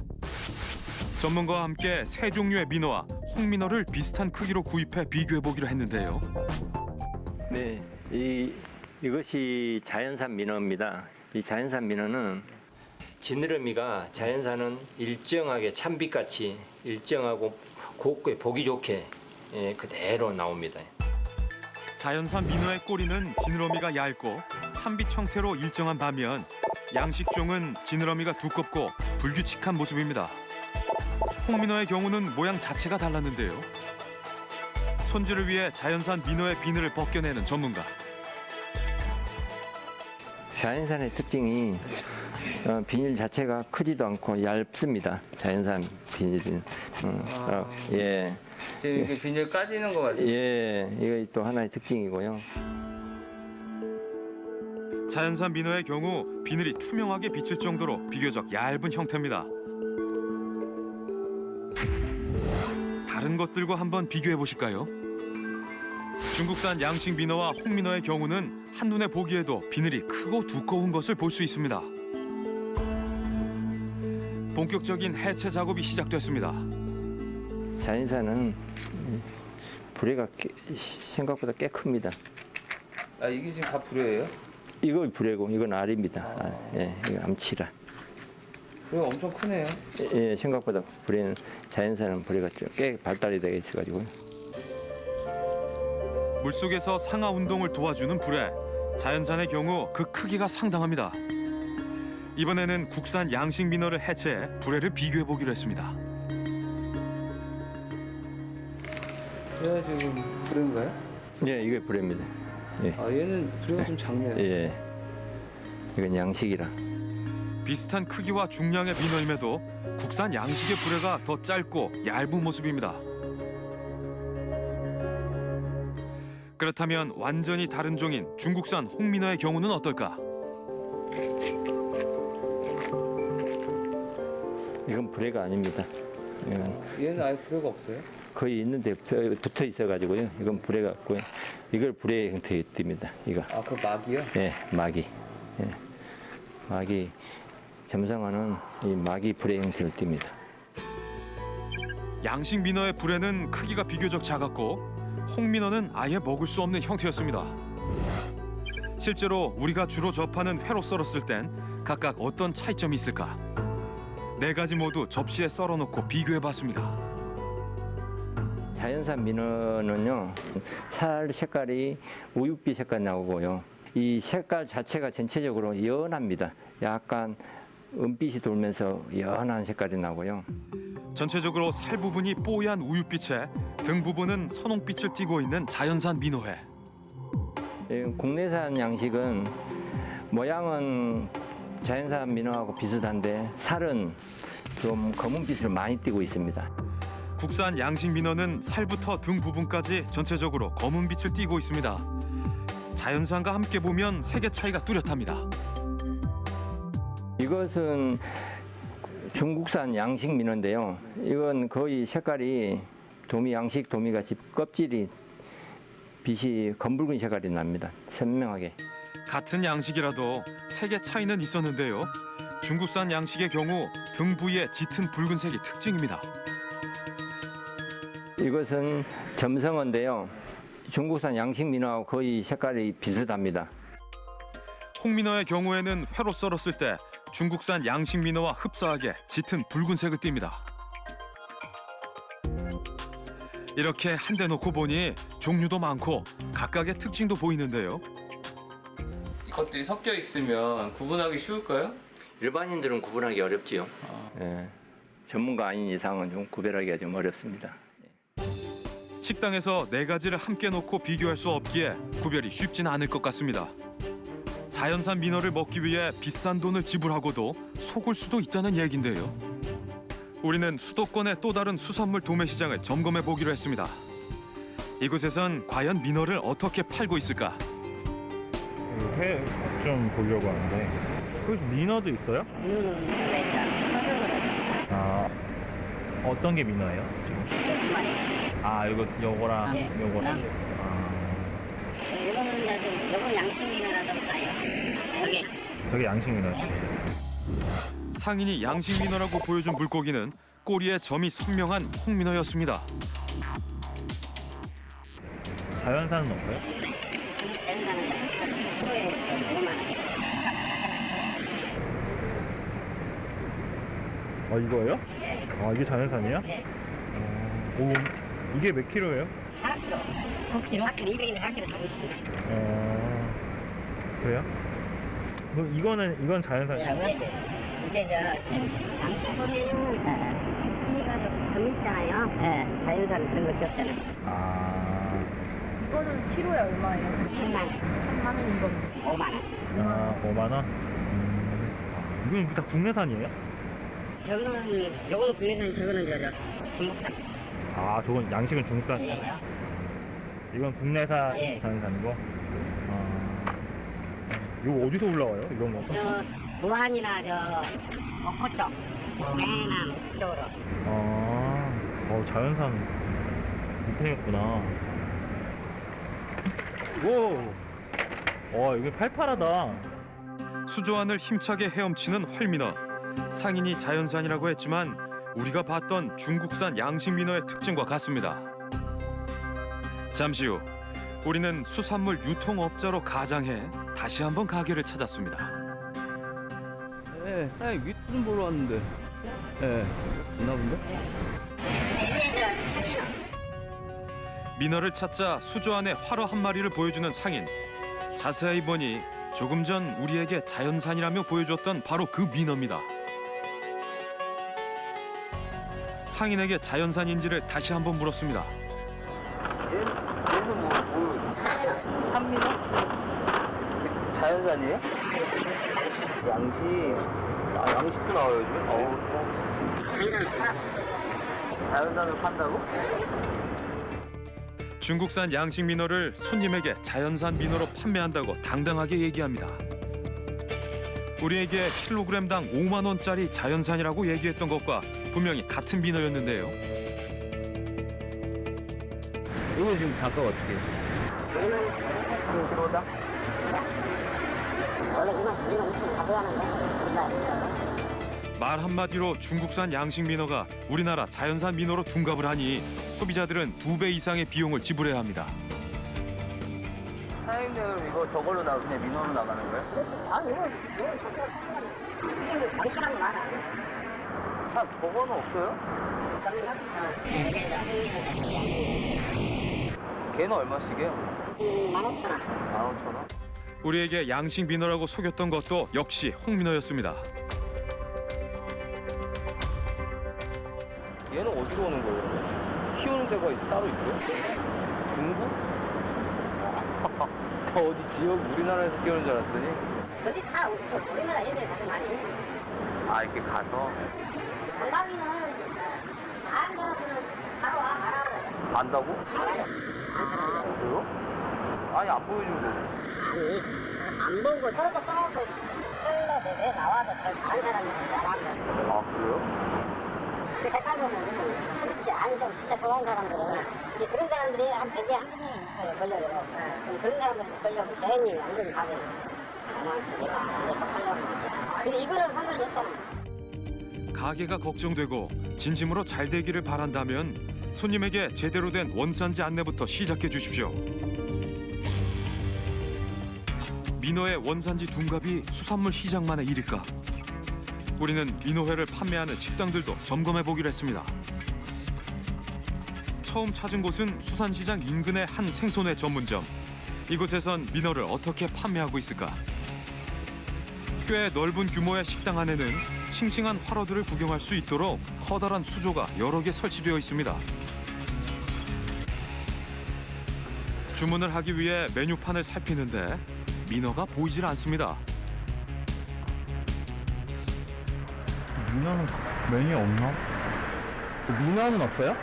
전문가와 함께 세 종류의 민어와 홍민어를 비슷한 크기로 구입해 비교해 보기로 했는데요. 네, 이것이 자연산 민어입니다. 이 자연산 민어는 지느러미가 자연산은 일정하게 찬빛같이 일정하고 곱게 보기 좋게 그대로 나옵니다. 자연산 민어의 꼬리는 지느러미가 얇고 찬빛 형태로 일정한 반면 양식종은 지느러미가 두껍고 불규칙한 모습입니다. 홍민어의 경우는 모양 자체가 달랐는데요. 손질을 위해 자연산 민어의 비늘을 벗겨내는 전문가. 자연산의 특징이 비닐 자체가 크지도 않고 얇습니다. 자연산 비닐은. 예. 이게 비닐 까지는 거 맞아요? 예, 이거 또 하나의 특징이고요. 자연산 민어의 경우 비늘이 투명하게 비칠 정도로 비교적 얇은 형태입니다. 다른 것들과 한번 비교해 보실까요? 중국산 양식 민어와 홍민어의 경우는 한눈에 보기에도 비늘이 크고 두꺼운 것을 볼 수 있습니다. 본격적인 해체 작업이 시작됐습니다. 자연산은 불에가 생각보다 꽤 큽니다. 아 이게 지금 다 불에예요? 이거 불에고 이건 알입니다. 예, 이거 암치라. 불에가 엄청 크네요. 예, 생각보다 불에는 자연산은 불에가 꽤 발달이 되어 있어가지고. 물속에서 상하 운동을 도와주는 불에 자연산의 경우 그 크기가 상당합니다. 이번에는 국산 양식 민어를 해체해 불에를 비교해 보기로 했습니다. 얘가 지금 불에인가요? 예, 이게 불에입니다. 예. 아 얘는 불에가 좀 작네요. 예, 이건 양식이라. 비슷한 크기와 중량의 민어임에도 국산 양식의 불에가 더 짧고 얇은 모습입니다. 그렇다면 완전히 다른 종인 중국산 홍민어의 경우는 어떨까? 이건 불에가 아닙니다. 얘는 아예 불에가 없어요? 거의 있는데 붙어 있어가지고요. 이건 불에 같고요. 이걸 불의 형태에 뜹니다. 이거. 아, 그 막이요? 네, 막이. 예. 막이 점성어는 이 막이 불의 형태를 띱니다. 양식 민어의 불에는 크기가 비교적 작았고 홍민어는 아예 먹을 수 없는 형태였습니다. 실제로 우리가 주로 접하는 회로 썰었을 땐 각각 어떤 차이점이 있을까? 4가지 모두 접시에 썰어놓고 비교해봤습니다. 자연산 민어는요, 살 색깔이 우윳빛 색깔 나오고요. 이 색깔 자체가 전체적으로 연합니다. 약간 은빛이 돌면서 연한 색깔이 나고요. 전체적으로 살 부분이 뽀얀 우윳빛에 등 부분은 선홍빛을 띠고 있는 자연산 민어회. 국내산 양식은 모양은 자연산 민어하고 비슷한데 살은 좀 검은빛을 많이 띠고 있습니다. 국산 양식 민어는 살부터 등 부분까지 전체적으로 검은 빛을 띠고 있습니다. 자연산과 함께 보면 색의 차이가 뚜렷합니다. 이것은 중국산 양식 민어인데요. 이건 거의 색깔이 양식 도미같이 껍질이 빛이 검붉은 색깔이 납니다. 선명하게. 같은 양식이라도 색의 차이는 있었는데요. 중국산 양식의 경우 등 부위의 짙은 붉은색이 특징입니다. 이것은 점성어인데요. 중국산 양식 민어하고 거의 색깔이 비슷합니다. 홍민어의 경우에는 회로 썰었을 때 중국산 양식 민어와 흡사하게 짙은 붉은색을 띱니다. 이렇게 한 대 놓고 보니 종류도 많고 각각의 특징도 보이는데요. 이것들이 섞여 있으면 구분하기 쉬울까요? 일반인들은 구분하기 어렵지요. 예. 전문가 아닌 이상은 좀 구별하기가 좀 어렵습니다. 식당에서 4가지를 함께 놓고 비교할 수 없기에 구별이 쉽지는 않을 것 같습니다. 자연산 민어를 먹기 위해 비싼 돈을 지불하고도 속을 수도 있다는 얘긴데요. 우리는 수도권의 또 다른 수산물 도매 시장을 점검해 보기로 했습니다. 이곳에선 과연 민어를 어떻게 팔고 있을까? 회 좀 보려고 하는데 여기 민어도 있어요? 아, 어떤 게 민어예요 지금? 아, 요거랑 요거랑. 요거 양식 민어라도 봐요. 저게 양식 민어예요. 상인이 양식 민어라고 보여준 물고기는 꼬리에 점이 선명한 홍민어였습니다. 자연산은 없어요? 이거예요? 이게 자연산이야? 오, 이게 몇 킬로예요? 4kg. 4kg? 200인데 4kg 다 있습니다. 그래요? 그럼 이건 자연산이에요? 이게 양식 보면은 이가 좀 있잖아요. 자연산 그런 것이 없잖아요. 이거는 키로에 얼마예요? 3만 원. 3만 원인 건데. 5만 원. 5만 원? 이건 다 국내산이에요? 요거는 국내산, 저거는 중국산. 저건 양식은 중국산? 이건 국내산 자연산이고? 이거 어디서 올라와요? 이런 거? 부안이나 목포 쪽, 해남 쪽으로. 자연산 이렇게였구나. 오, 이게 팔팔하다. 수조안을 힘차게 헤엄치는 활민어. 상인이 자연산이라고 했지만 우리가 봤던 중국산 양식 민어의 특징과 같습니다. 잠시 후 우리는 수산물 유통업자로 가장해 다시 한번 가게를 찾았습니다. 네, 사장님 윗좀 보러 왔는데. 네, 있나 본데? 민어를 찾자 수조 안에 활어 한 마리를 보여주는 상인. 자세히 보니 조금 전 우리에게 자연산이라며 보여줬던 바로 그 민어입니다. 상인에게 자연산인지를 다시 한번 물었습니다. 얘는 한민어? 자연산이에요? 양식도 나와요 요즘? 자연산을 판다고? 중국산 양식 민어를 손님에게 자연산 민어로 판매한다고 당당하게 얘기합니다. 우리에게 킬로그램당 5만 원짜리 자연산이라고 얘기했던 것과 분명히 같은 민어였는데요. 이거 지금 단가가 어떻게 해요? 이거는 3kg다? 원래 이만 우리만 있으면 가져가는데 말 한마디로 중국산 양식 민어가 우리나라 자연산 민어로 둔갑을 하니 소비자들은 2배 이상의 비용을 지불해야 합니다. 사장님들 이거 저걸로 나오네 민어로 나가는 거예요? 아니 이거 다른 사람이 많아. 아 저거는 없어요? 걔는 얼마씩이에요? 15,000원. 15,000원? 우리에게 양식 민어라고 속였던 것도 역시 홍민어였습니다. 얘는 어디로 오는 거예요? 키우는 데가 따로 있고요? 중국? 어디 지역 우리나라에서 키우는 줄 알았더니 어디 다 우리나라 애들 가서 많이 있는 아 이렇게 가서 관광이는 다른 데는 바로 와 가라고. 안다고? 그래요? 아니 안 보여주고 아니 안 보고 저렇게 써놓고 끌려서 왜 나와서 다른 사람이 안 하면 아 그래요? 그 색깔 보면 진짜 아니 좀 진짜 좋아하는 사람들은 이제 그런 사람들이 한 100에 한 분이 있어요 걸려요. 그럼 그런 사람들 걸려고 대행이 완전히 가고 근데 이거는 상관이 없잖아. 가게가 걱정되고 진심으로 잘 되기를 바란다면 손님에게 제대로 된 원산지 안내부터 시작해 주십시오. 민어의 원산지 둔갑이 수산물 시장만의 일일까? 우리는 민어회를 판매하는 식당들도 점검해 보기로 했습니다. 처음 찾은 곳은 수산시장 인근의 한 생선회 전문점. 이곳에선 민어를 어떻게 판매하고 있을까? 꽤 넓은 규모의 식당 안에는 싱싱한 활어들을 구경할 수 있도록 커다란 수조가 여러 개 설치되어 있습니다. 주문을 하기 위해 메뉴판을 살피는데 민어가 보이질 않습니다. 민어는 메뉴에 없나? 민어는 없어요?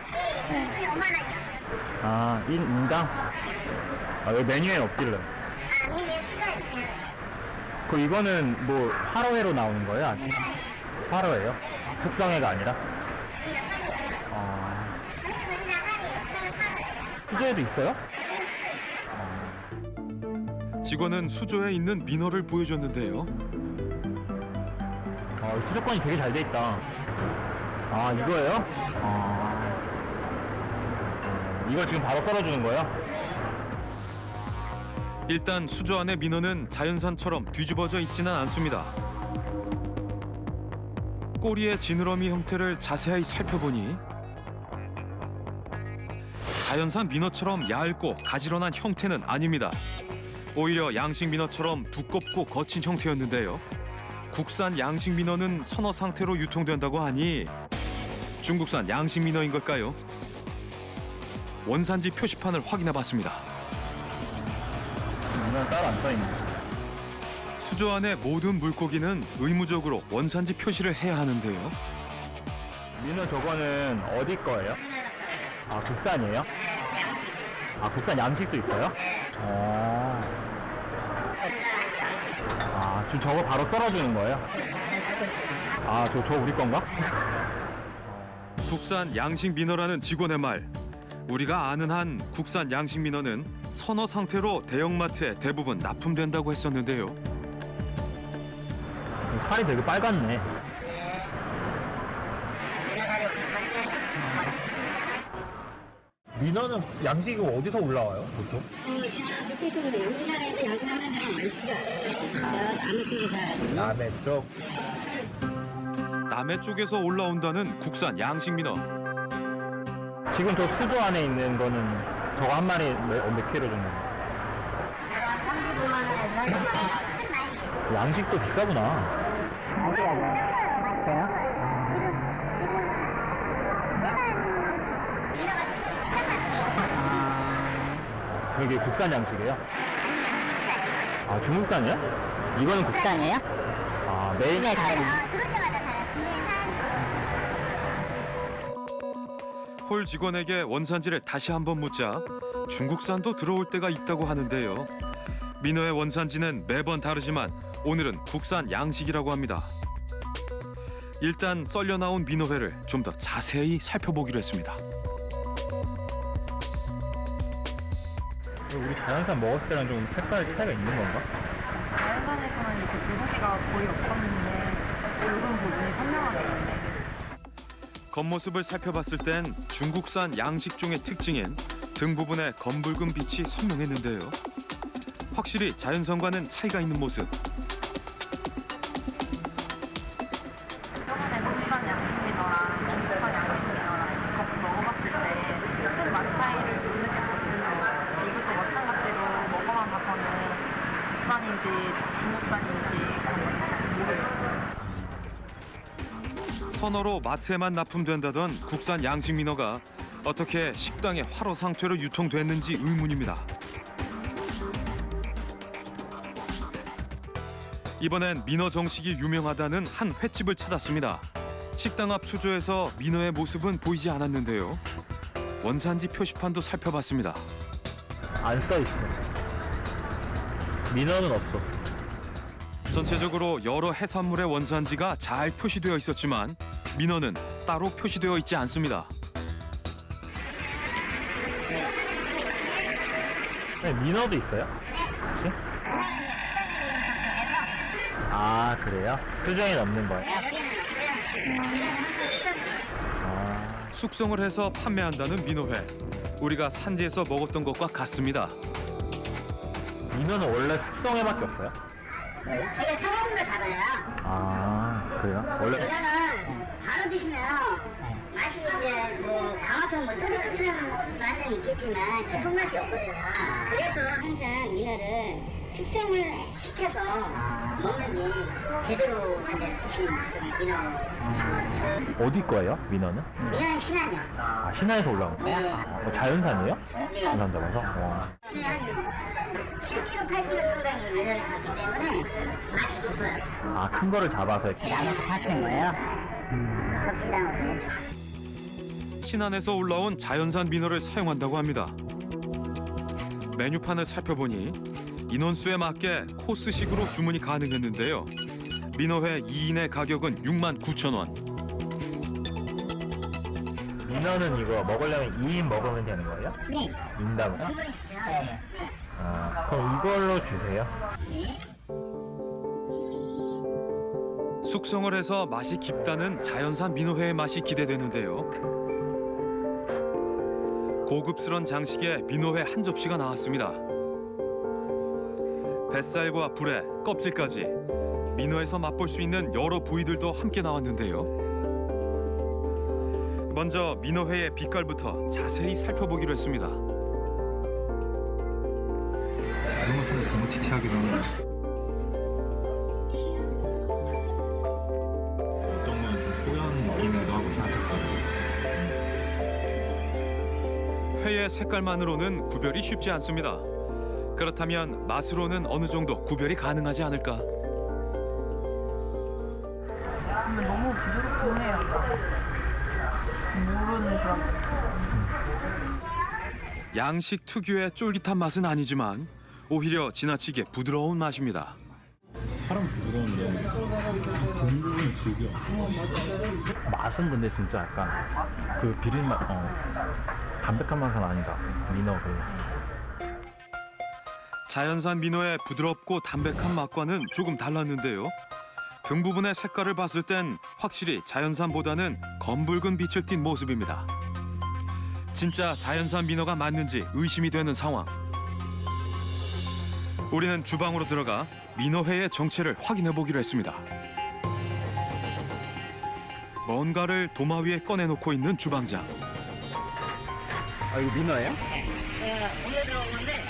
네, 5만 원이요. 아, 인당? 아, 왜 메뉴에는 없길래? 아니, 내 찍어주세요. 그 이거는 뭐 화로회로 나오는 거예요? 아니면 화로회요? 숙성회가 아니라? 아, 수제도 있어요? 직원은 수조에 있는 민어를 보여줬는데요. 수도권이 되게 잘 돼 있다. 아, 이거예요? 이걸 지금 바로 썰어주는 거예요? 일단 수조 안의 민어는 자연산처럼 뒤집어져 있지는 않습니다. 꼬리의 지느러미 형태를 자세히 살펴보니 자연산 민어처럼 얇고 가지런한 형태는 아닙니다. 오히려 양식 민어처럼 두껍고 거친 형태였는데요. 국산 양식 민어는 선어 상태로 유통된다고 하니 중국산 양식 민어인 걸까요? 원산지 표시판을 확인해 봤습니다. 민어는 따로 안 써있네. 수조 안의 모든 물고기는 의무적으로 원산지 표시를 해야 하는데요. 민어 저거는 어디 거예요? 아, 국산이에요? 아, 국산 양식도 있어요? 아, 지금 저거 바로 썰어주는 거예요? 아, 저 우리 건가? 국산 양식 민어라는 직원의 말. 우리가 아는 한 국산 양식 민어는 선어 상태로 대형마트에 대부분 납품된다고 했었는데요. 살이 되게 빨갛네. 민어는 양식이 어디서 올라와요, 보통? 그쪽으로 우리나라에서 양식하는 사람 많지가 남해 쪽. 남해 쪽에서 올라온다는 국산 양식 민어. 지금 저 수조 안에 있는 거는 저거 한 마리 몇 킬로 정도? 35만 원. 양식도 비싸구나. 이게 국산 양식이에요? 아, 중국산이야? 이거는 국산이에요? 아, 메인. 네, 다요. 홀 직원에게 원산지를 다시 한번 묻자 중국산도 들어올 때가 있다고 하는데요. 민어의 원산지는 매번 다르지만 오늘은 국산 양식이라고 합니다. 일단 썰려 나온 민어회를 좀 더 자세히 살펴보기로 했습니다. 우리 자연산 먹었을 때랑 좀 색깔 차이가 있는 건가? 현장에서는 이렇게 물고기가 거의 없었는데 요즘 부분이 선명하게 있네. 겉모습을 살펴봤을 땐 중국산 양식종의 특징인 등 부분에 검붉은 빛이 선명했는데요. 확실히 자연산과는 차이가 있는 모습. 저번에 국산 양식민어랑 국산 양식민어랑 이거 먹어봤을 때 큰 맛 차이를 못 느꼈거든요. 이것도 마찬가지로 먹어만 봐서는 국산인지 중국산인지 그런 걸 잘 모르겠어요. 선어로 마트에만 납품된다던 국산 양식 민어가 어떻게 식당에 활어 상태로 유통됐는지 의문입니다. 이번엔 민어 정식이 유명하다는 한 횟집을 찾았습니다. 식당 앞 수조에서 민어의 모습은 보이지 않았는데요. 원산지 표시판도 살펴봤습니다. 안 써 있어. 민어는 없어. 전체적으로 여러 해산물의 원산지가 잘 표시되어 있었지만 민어는 따로 표시되어 있지 않습니다. 네, 민어도 있어요? 혹시? 아, 그래요? 수정에 넣는 거예요? 아, 숙성을 해서 판매한다는 민어회. 우리가 산지에서 먹었던 것과 같습니다. 민어는 원래 숙성에밖에 없어요? 이게 사먹는 걸 받아요. 아, 그래요? 원래 그러면 바로 드시면 맛이 이제 뭐 강화성 뭐 뜨는 맛은 있겠지만 깊은 맛이 없거든요. 그래서 항상 민어를 숙성을 시켜서 먹는 게 제대로 이제 신 민어. 어디 거예요? 민어는? 민어는 신안이요. 아, 신화에서 올라온 거예요? 네. 자연산이에요? 네. 자연산 잡아서? 와. 한 7kg, 8kg 정도의 민어를 잡기 때문에 맛이 깊어요. 아, 큰 거를 잡아서 이렇게. 나무도 파는 거예요. 접시당으로. 신안에서 올라온 자연산 민어를 사용한다고 합니다. 메뉴판을 살펴보니 인원수에 맞게 코스식으로 주문이 가능했는데요. 민어회 2인의 가격은 69,000원. 민어는 이거 먹으려면 2인 먹으면 되는 거예요? 네. 인당으로? 네. 아, 그럼 이걸로 주세요. 숙성을 해서 맛이 깊다는 자연산 민어회의 맛이 기대되는데요. 고급스런 장식에 민어회 한 접시가 나왔습니다. 뱃살과 불에 껍질까지 민어에서 맛볼 수 있는 여러 부위들도 함께 나왔는데요. 먼저 민어회의 빛깔부터 자세히 살펴보기로 했습니다. 이런 건 좀 너무 디테일하기도 하네. 어떤 건 좀 뽀얀 느낌이기도 하고 생각했거든요. 회의 색깔만으로는 구별이 쉽지 않습니다. 그렇다면 맛으로는 어느 정도 구별이 가능하지 않을까? 근데 너무 부드럽긴 해요. 모르는 그런. 양식 특유의 쫄깃한 맛은 아니지만 오히려 지나치게 부드러운 맛입니다. 사람 부드러운데 둥글은 질겨. 맛은 근데 진짜 약간 그 비린맛, 담백한 맛은 아니다. 민어 그. 자연산 민어의 부드럽고 담백한 맛과는 조금 달랐는데요. 등 부분의 색깔을 봤을 땐 확실히 자연산보다는 검붉은 빛을 띤 모습입니다. 진짜 자연산 민어가 맞는지 의심이 되는 상황. 우리는 주방으로 들어가 민어회의 정체를 확인해 보기로 했습니다. 뭔가를 도마 위에 꺼내놓고 있는 주방장. 아, 이거 민어예요? 오늘 들어오는데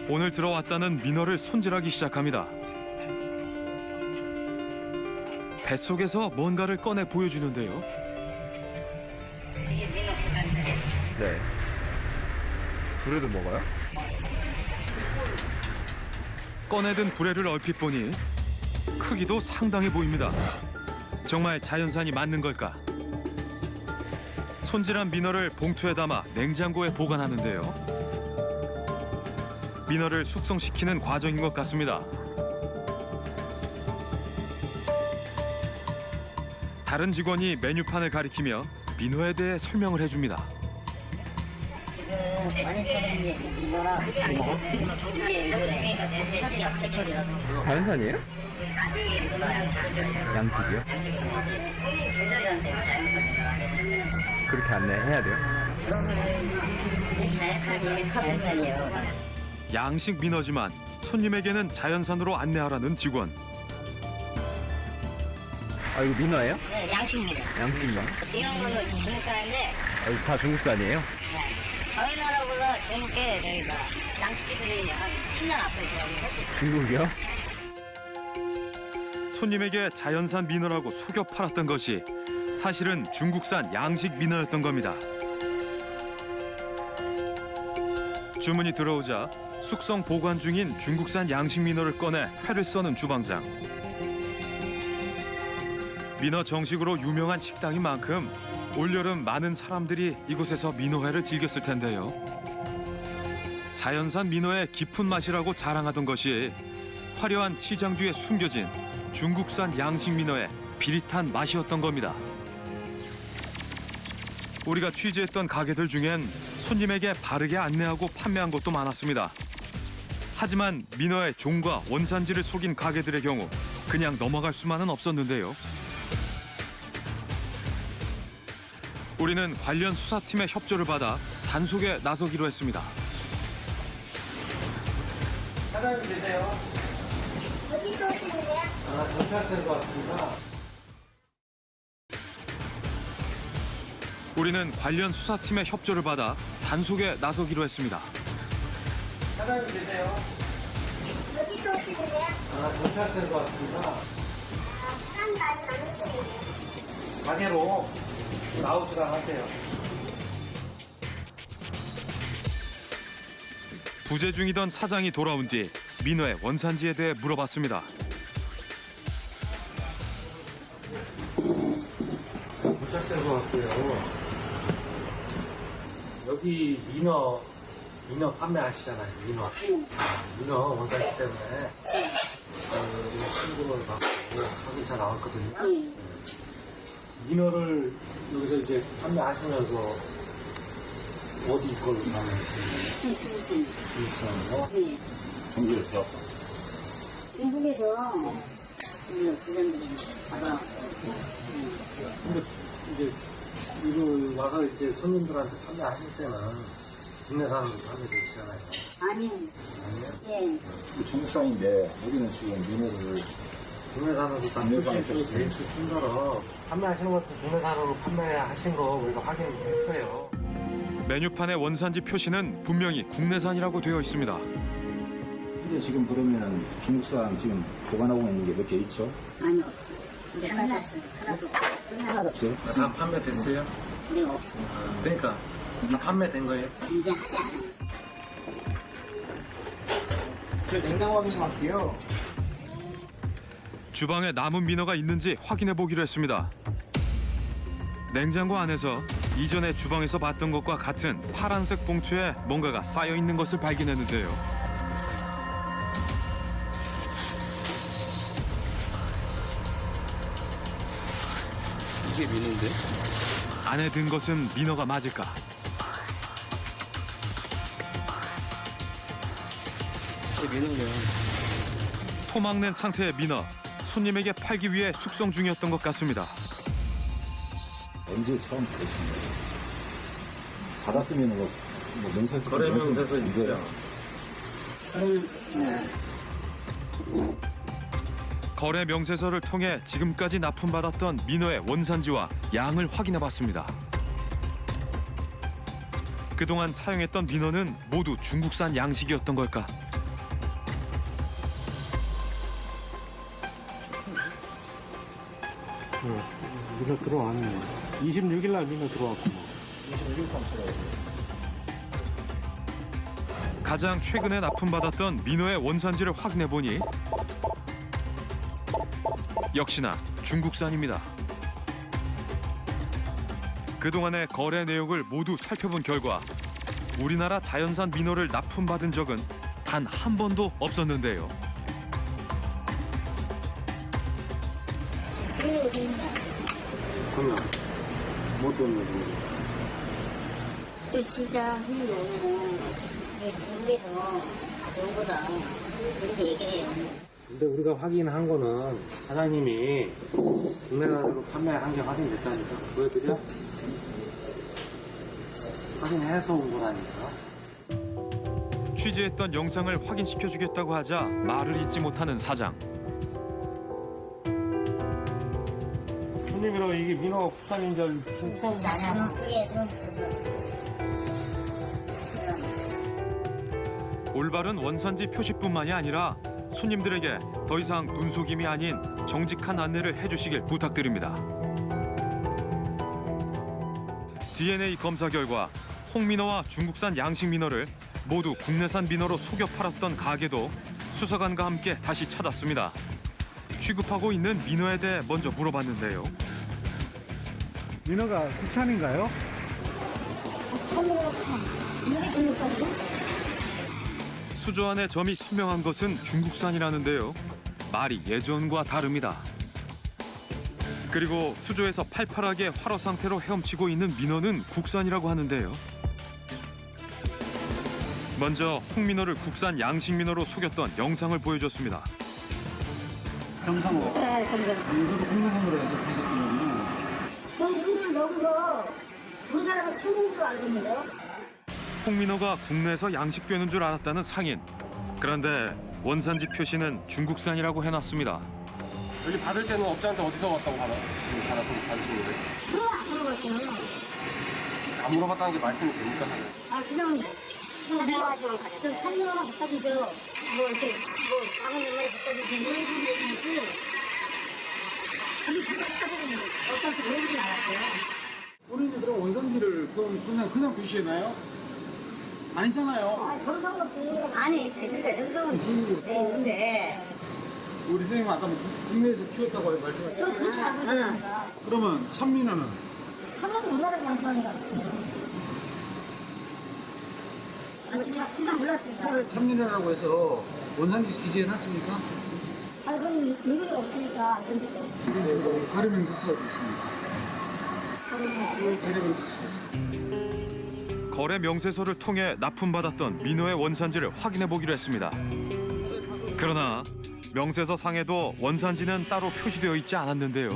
오늘 들어왔다는 민어를 손질하기 시작합니다. 뱃속에서 뭔가를 꺼내 보여주는데요. 이게 민어 국간데 네. 불에도 먹어요? 꺼내든 불에를 얼핏 보니 크기도 상당해 보입니다. 정말 자연산이 맞는 걸까? 손질한 민어를 봉투에 담아 냉장고에 보관하는데요. 민어를 숙성시키는 과정인 것 같습니다. 다른 직원이 메뉴판을 가리키며 민어에 대해 설명을 해줍니다. 지금 민어랑 이게 요즘에 최초리라서. 자연산이에요? 양식이요? 그렇게 안내해야 돼요? 양식 민어지만 손님에게는 자연산으로 안내하라는 직원. 아, 이거 민어예요? 네, 양식입니다. 양식 민어? 이런 거는 중국산인데 아, 이거 다 중국산이에요? 저희 나라보다 중국에 저희가 양식 기술이 한 10년 앞에 있어요. 중국이요? 손님에게 자연산 민어라고 속여 팔았던 것이 사실은 중국산 양식 민어였던 겁니다. 주문이 들어오자 숙성 보관 중인 중국산 양식 민어를 꺼내 회를 써는 주방장. 민어 정식으로 유명한 식당인 만큼 올여름 많은 사람들이 이곳에서 민어회를 즐겼을 텐데요. 자연산 민어의 깊은 맛이라고 자랑하던 것이 화려한 치장 뒤에 숨겨진 중국산 양식 민어의 비릿한 맛이었던 겁니다. 우리가 취재했던 가게들 중엔 손님에게 바르게 안내하고 판매한 곳도 많았습니다. 하지만 민어의 종과 원산지를 속인 가게들의 경우 그냥 넘어갈 수만은 없었는데요. 우리는 관련 수사팀의 협조를 받아 단속에 나서기로 했습니다. 사장님 계세요? 어디서 오시는데요? 경찰서에서 왔습니다. 우리는 관련 수사팀의 협조를 받아 단속에 나서기로 했습니다. 사장님 계세요? 어디서 오시는데요? 경찰서에서 왔습니다. 사람 많이 많으세요. 가게로 나오시라 하세요. 부재 중이던 사장이 돌아온 뒤 민어의 원산지에 대해 물어봤습니다. 경찰서에서 왔고요. 여기 민어 판매하시잖아요. 민어 원산지 때문에 신고를 받고 확인차 나왔거든요. 민어를 여기서 이제 판매하시면서 어디 걸 판매하시나요? 중국산이요? 중국에서? 중국에서 부장들이 받아왔어요. 근데 이제 이거 와서 이제 손님들한테 판매하실 때는 국내산으로 판매되시잖아요. 아니요. 아니요? 예. 중국산인데 여기는 지금 민어를 국내산으로 다 표시해주고 제일수 순서로 판매하시는 것도 국내산으로 판매하신 거 우리가 확인했어요. 메뉴판의 원산지 표시는 분명히 국내산이라고 되어 있습니다. 근데 지금 그러면 중국산 지금 보관하고 있는 게 몇 개 있죠? 아니 없어요. 이제 끝났어요. 하나도 없어요? 다 판매됐어요? 네 없어요. 그러니까 다 판매된 거예요? 이제 하지 않아요. 저 냉장 확인 좀 할게요. 주방에 남은 민어가 있는지 확인해 보기로 했습니다. 냉장고 안에서 이전에 주방에서 봤던 것과 같은 파란색 봉투에 뭔가가 쌓여 있는 것을 발견했는데요. 이게 민어인데? 안에 든 것은 민어가 맞을까? 이게 민어네요. 토막낸 상태의 민어, 손님에게 팔기 위해 숙성 중이었던 것 같습니다. 언제 처음 받으신 거예요? 받았으면 뭐 명세서 거래 명세서 있어요. 거래 명세서를 통해 지금까지 납품받았던 민어의 원산지와 양을 확인해봤습니다. 그동안 사용했던 민어는 모두 중국산 양식이었던 걸까? 민어 들어왔네. 26일 날 민어 들어왔구나. 가장 최근에 납품받았던 민어의 원산지를 확인해보니 역시나 중국산입니다. 그동안의 거래 내역을 모두 살펴본 결과 우리나라 자연산 민어를 납품받은 적은 단 한 번도 없었는데요. 그러면 뭐 때문에 그래요? 저 진짜 손님이 오면은 저희 중국에서 가져온 거다. 그렇게 얘기를 해요. 근데 우리가 확인한 거는 사장님이 국내산으로 판매한 게 확인됐다니까. 보여드려? 확인해서 온 거라니까. 취재했던 영상을 확인시켜주겠다고 하자 말을 잇지 못하는 사장. 손님이랑 이게 민어 국산인 줄 알고 국산 그게 지금 붙여서. 올바른 원산지 표시뿐만이 아니라 손님들에게 더 이상 눈속임이 아닌 정직한 안내를 해주시길 부탁드립니다. DNA 검사 결과 홍민어와 중국산 양식 민어를 모두 국내산 민어로 속여 팔았던 가게도 수사관과 함께 다시 찾았습니다. 취급하고 있는 민어에 대해 먼저 물어봤는데요. 민어가 국산인가요? 수조 안에 점이 선명한 것은 중국산이라는데요. 말이 예전과 다릅니다. 그리고 수조에서 팔팔하게 활어 상태로 헤엄치고 있는 민어는 국산이라고 하는데요. 먼저 홍민어를 국산 양식 민어로 속였던 영상을 보여줬습니다. 정상호. 네, 정상. 이것도 국내산으로 해서 팔았거든요. 저는 이걸 여기서 우리나라에서 통일인 줄 알고 있는데요. 홍민어가 국내에서 양식되는 줄 알았다는 상인. 그런데 원산지 표시는 중국산이라고 해놨습니다. 여기 받을 때는 업자한테 어디서 왔다고 받아서 받으신 거예요? 그럼 안 물어봤어요. 안 물어봤다는 게 말씀이 됩니까? 아, 그냥 가져가시면 가죠. 좀 천명만 갖다 주세요. 뭐 이렇게 뭐 작은 명만 갖다 주세요. 이런 식으로 얘기하지. 그게 저까지는 어차피 모르진 않았어요. 우리는 그럼 원산지를 그냥 표시해놔요? 아니잖아요. 아, 정성은 없지. 아니, 그러니까 정성은 있는데. 우리 선생님 아까 국내에서 키웠다고 말씀하셨죠? 저 그렇게 알고 있습니다. 그러면 참민어는? 천명은 우리나라에서 양식하니까. 진짜 몰랐습니다. 참민어라고 해서 원산지 기재해놨습니까? 아, 그럼 인물이 없으니까 안 됩니다. 근데 발효 명세서가 있습니다. 발효 명세서. 거래 명세서를 통해 납품받았던 민어의 원산지를 확인해 보기로 했습니다. 그러나 명세서 상에도 원산지는 따로 표시되어 있지 않았는데요.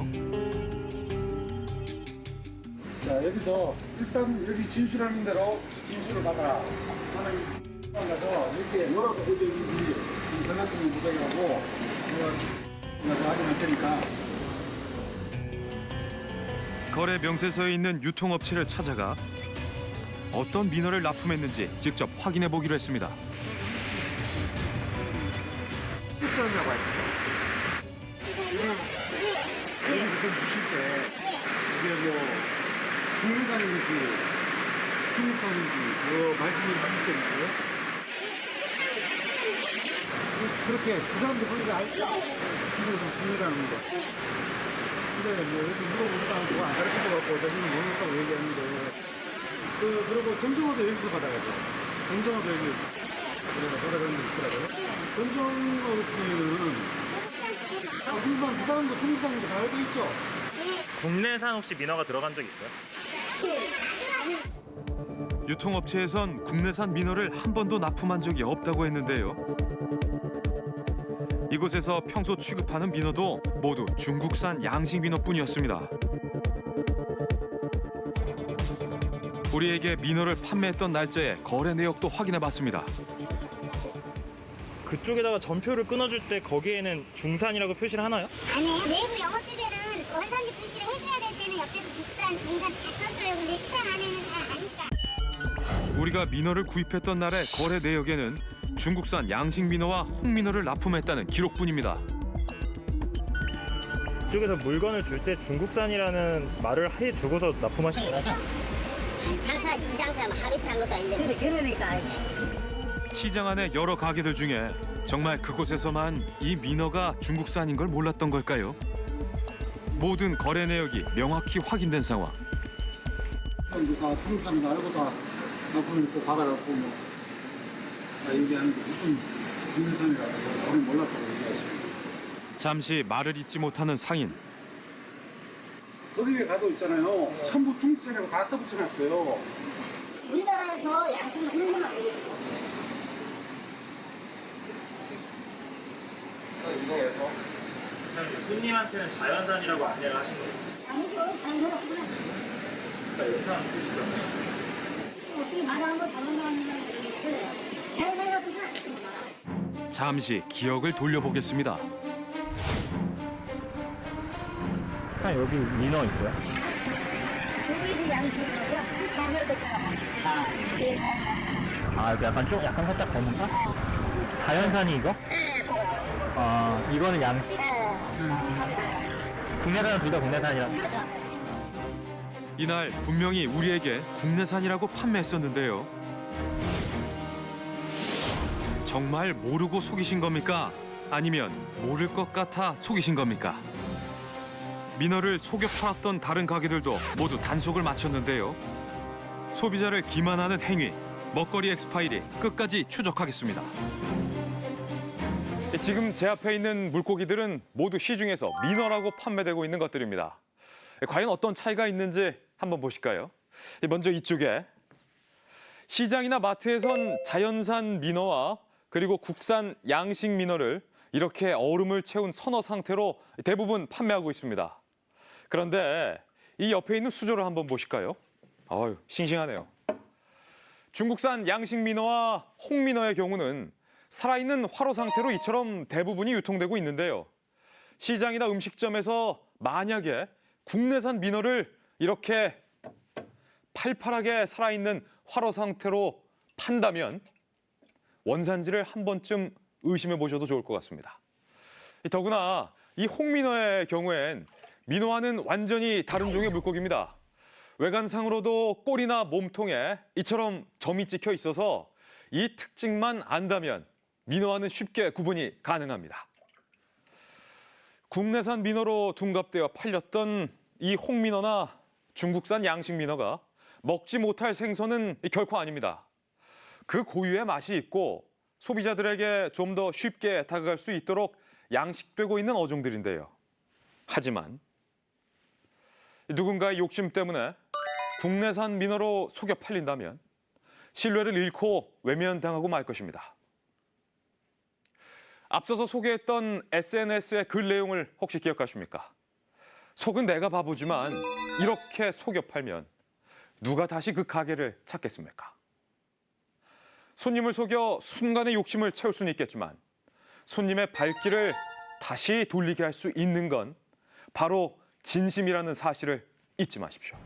자, 여기서 일단 여기 진술하는 대로 진술을 받아라. 가서 이렇게 뭐라고 되어 있는지 전화통을 보장하고 가서 확인할 테니까. 거래 명세서에 있는 유통업체를 찾아가 어떤 민어를 납품했는지 직접 확인해 보기로 했습니다. 국산이라고 하시죠? 여기서 좀 주실 때 이게 뭐 국내산인지 중국산인지 말씀을 하실 때 있어요? 그렇게 그 사람들 보니까 알죠? 중국산 국내라는 거. 근데 뭐 이렇게 물어보니까 그거 안 가르쳐줘갖고 저기는 모르겠다고 얘기하는데 그리고 정정화도 여기서 받아가죠. 정정화도 여기 받아가는 게 있더라고요. 정정화는 일반 그 사람도 중국산인데 다 알고 있죠? 국내산 혹시 민어가 들어간 적 있어요? 유통업체에선 국내산 민어를 한 번도 납품한 적이 없다고 했는데요. 이곳에서 평소 취급하는 민어도 모두 중국산 양식 민어뿐이었습니다. 우리에게 민어를 판매했던 날짜에 거래 내역도 확인해봤습니다. 그쪽에다가 전표를 끊어줄 때 거기에는 중산이라고 표시를 하나요? 아니에요. 외부 영업주별은 원산지 표시를 해줘야 될 때는 옆에도 국산, 중산 다 써줘요. 근데 시장 안에는 다 아니까. 우리가 민어를 구입했던 날의 거래 내역에는 중국산 양식 민어와 홍민어를 납품했다는 기록뿐입니다. 그쪽에서 물건을 줄 때 중국산이라는 말을 해주고서 납품하신 거죠? 장사, 이 장사하면 하루 이틀 한 것도 아닌데. 그러니까. 시장 안의 여러 가게들 중에 정말 그곳에서만 이 민어가 중국산인 걸 몰랐던 걸까요? 모든 거래 내역이 명확히 확인된 상황. 다 중국산인 거 알고 다 납품을 또 받아갖고 뭐 다 얘기하는데 무슨 국내산이라고 저는 몰랐다고 얘기하시고. 잠시 말을 잇지 못하는 상인. 거기에 가도 있잖아요. 전부 중국산이라고 다 써붙여놨어요. 우리나라에서 양식을 하는 건 알고 있어요. 손님한테는 자연산이라고 안내를 하신 거예요? 아니죠. 자연스러워 하구나. 그러니까 영상 보시죠. 어떻게 마다한 거 자연산이라고 모르겠는데 자연산이라고 쓰진 않습니다. 잠시 기억을 돌려보겠습니다. 사장님 여기 민어 있고요. 여기 양식이라고요. 가격대처럼. 아 이거 약간 약간 살짝 검은가? 자연산이 이거? 이거는 양. 국내산은 둘 다 국내산이라. 이날 분명히 우리에게 국내산이라고 판매했었는데요. 정말 모르고 속이신 겁니까? 아니면 모를 것 같아 속이신 겁니까? 민어를 속여 팔았던 다른 가게들도 모두 단속을 마쳤는데요. 소비자를 기만하는 행위, 먹거리 엑스파일이 끝까지 추적하겠습니다. 지금 제 앞에 있는 물고기들은 모두 시중에서 민어라고 판매되고 있는 것들입니다. 과연 어떤 차이가 있는지 한번 보실까요? 먼저 이쪽에 시장이나 마트에선 자연산 민어와 그리고 국산 양식 민어를 이렇게 얼음을 채운 선어 상태로 대부분 판매하고 있습니다. 그런데 이 옆에 있는 수조를 한번 보실까요? 아유, 싱싱하네요. 중국산 양식 민어와 홍민어의 경우는 살아있는 화로 상태로 이처럼 대부분이 유통되고 있는데요. 시장이나 음식점에서 만약에 국내산 민어를 이렇게 팔팔하게 살아있는 화로 상태로 판다면 원산지를 한 번쯤 의심해 보셔도 좋을 것 같습니다. 더구나 이 홍민어의 경우엔 민어와는 완전히 다른 종의 물고기입니다. 외관상으로도 꼬리나 몸통에 이처럼 점이 찍혀 있어서 이 특징만 안다면 민어와는 쉽게 구분이 가능합니다. 국내산 민어로 둔갑되어 팔렸던 이 홍민어나 중국산 양식 민어가 먹지 못할 생선은 결코 아닙니다. 그 고유의 맛이 있고 소비자들에게 좀 더 쉽게 다가갈 수 있도록 양식되고 있는 어종들인데요. 하지만 누군가의 욕심 때문에 국내산 민어로 속여 팔린다면 신뢰를 잃고 외면당하고 말 것입니다. 앞서서 소개했던 SNS의 글 내용을 혹시 기억하십니까? 속은 내가 바보지만 이렇게 속여 팔면 누가 다시 그 가게를 찾겠습니까? 손님을 속여 순간의 욕심을 채울 수는 있겠지만 손님의 발길을 다시 돌리게 할 수 있는 건 바로 진심이라는 사실을 잊지 마십시오.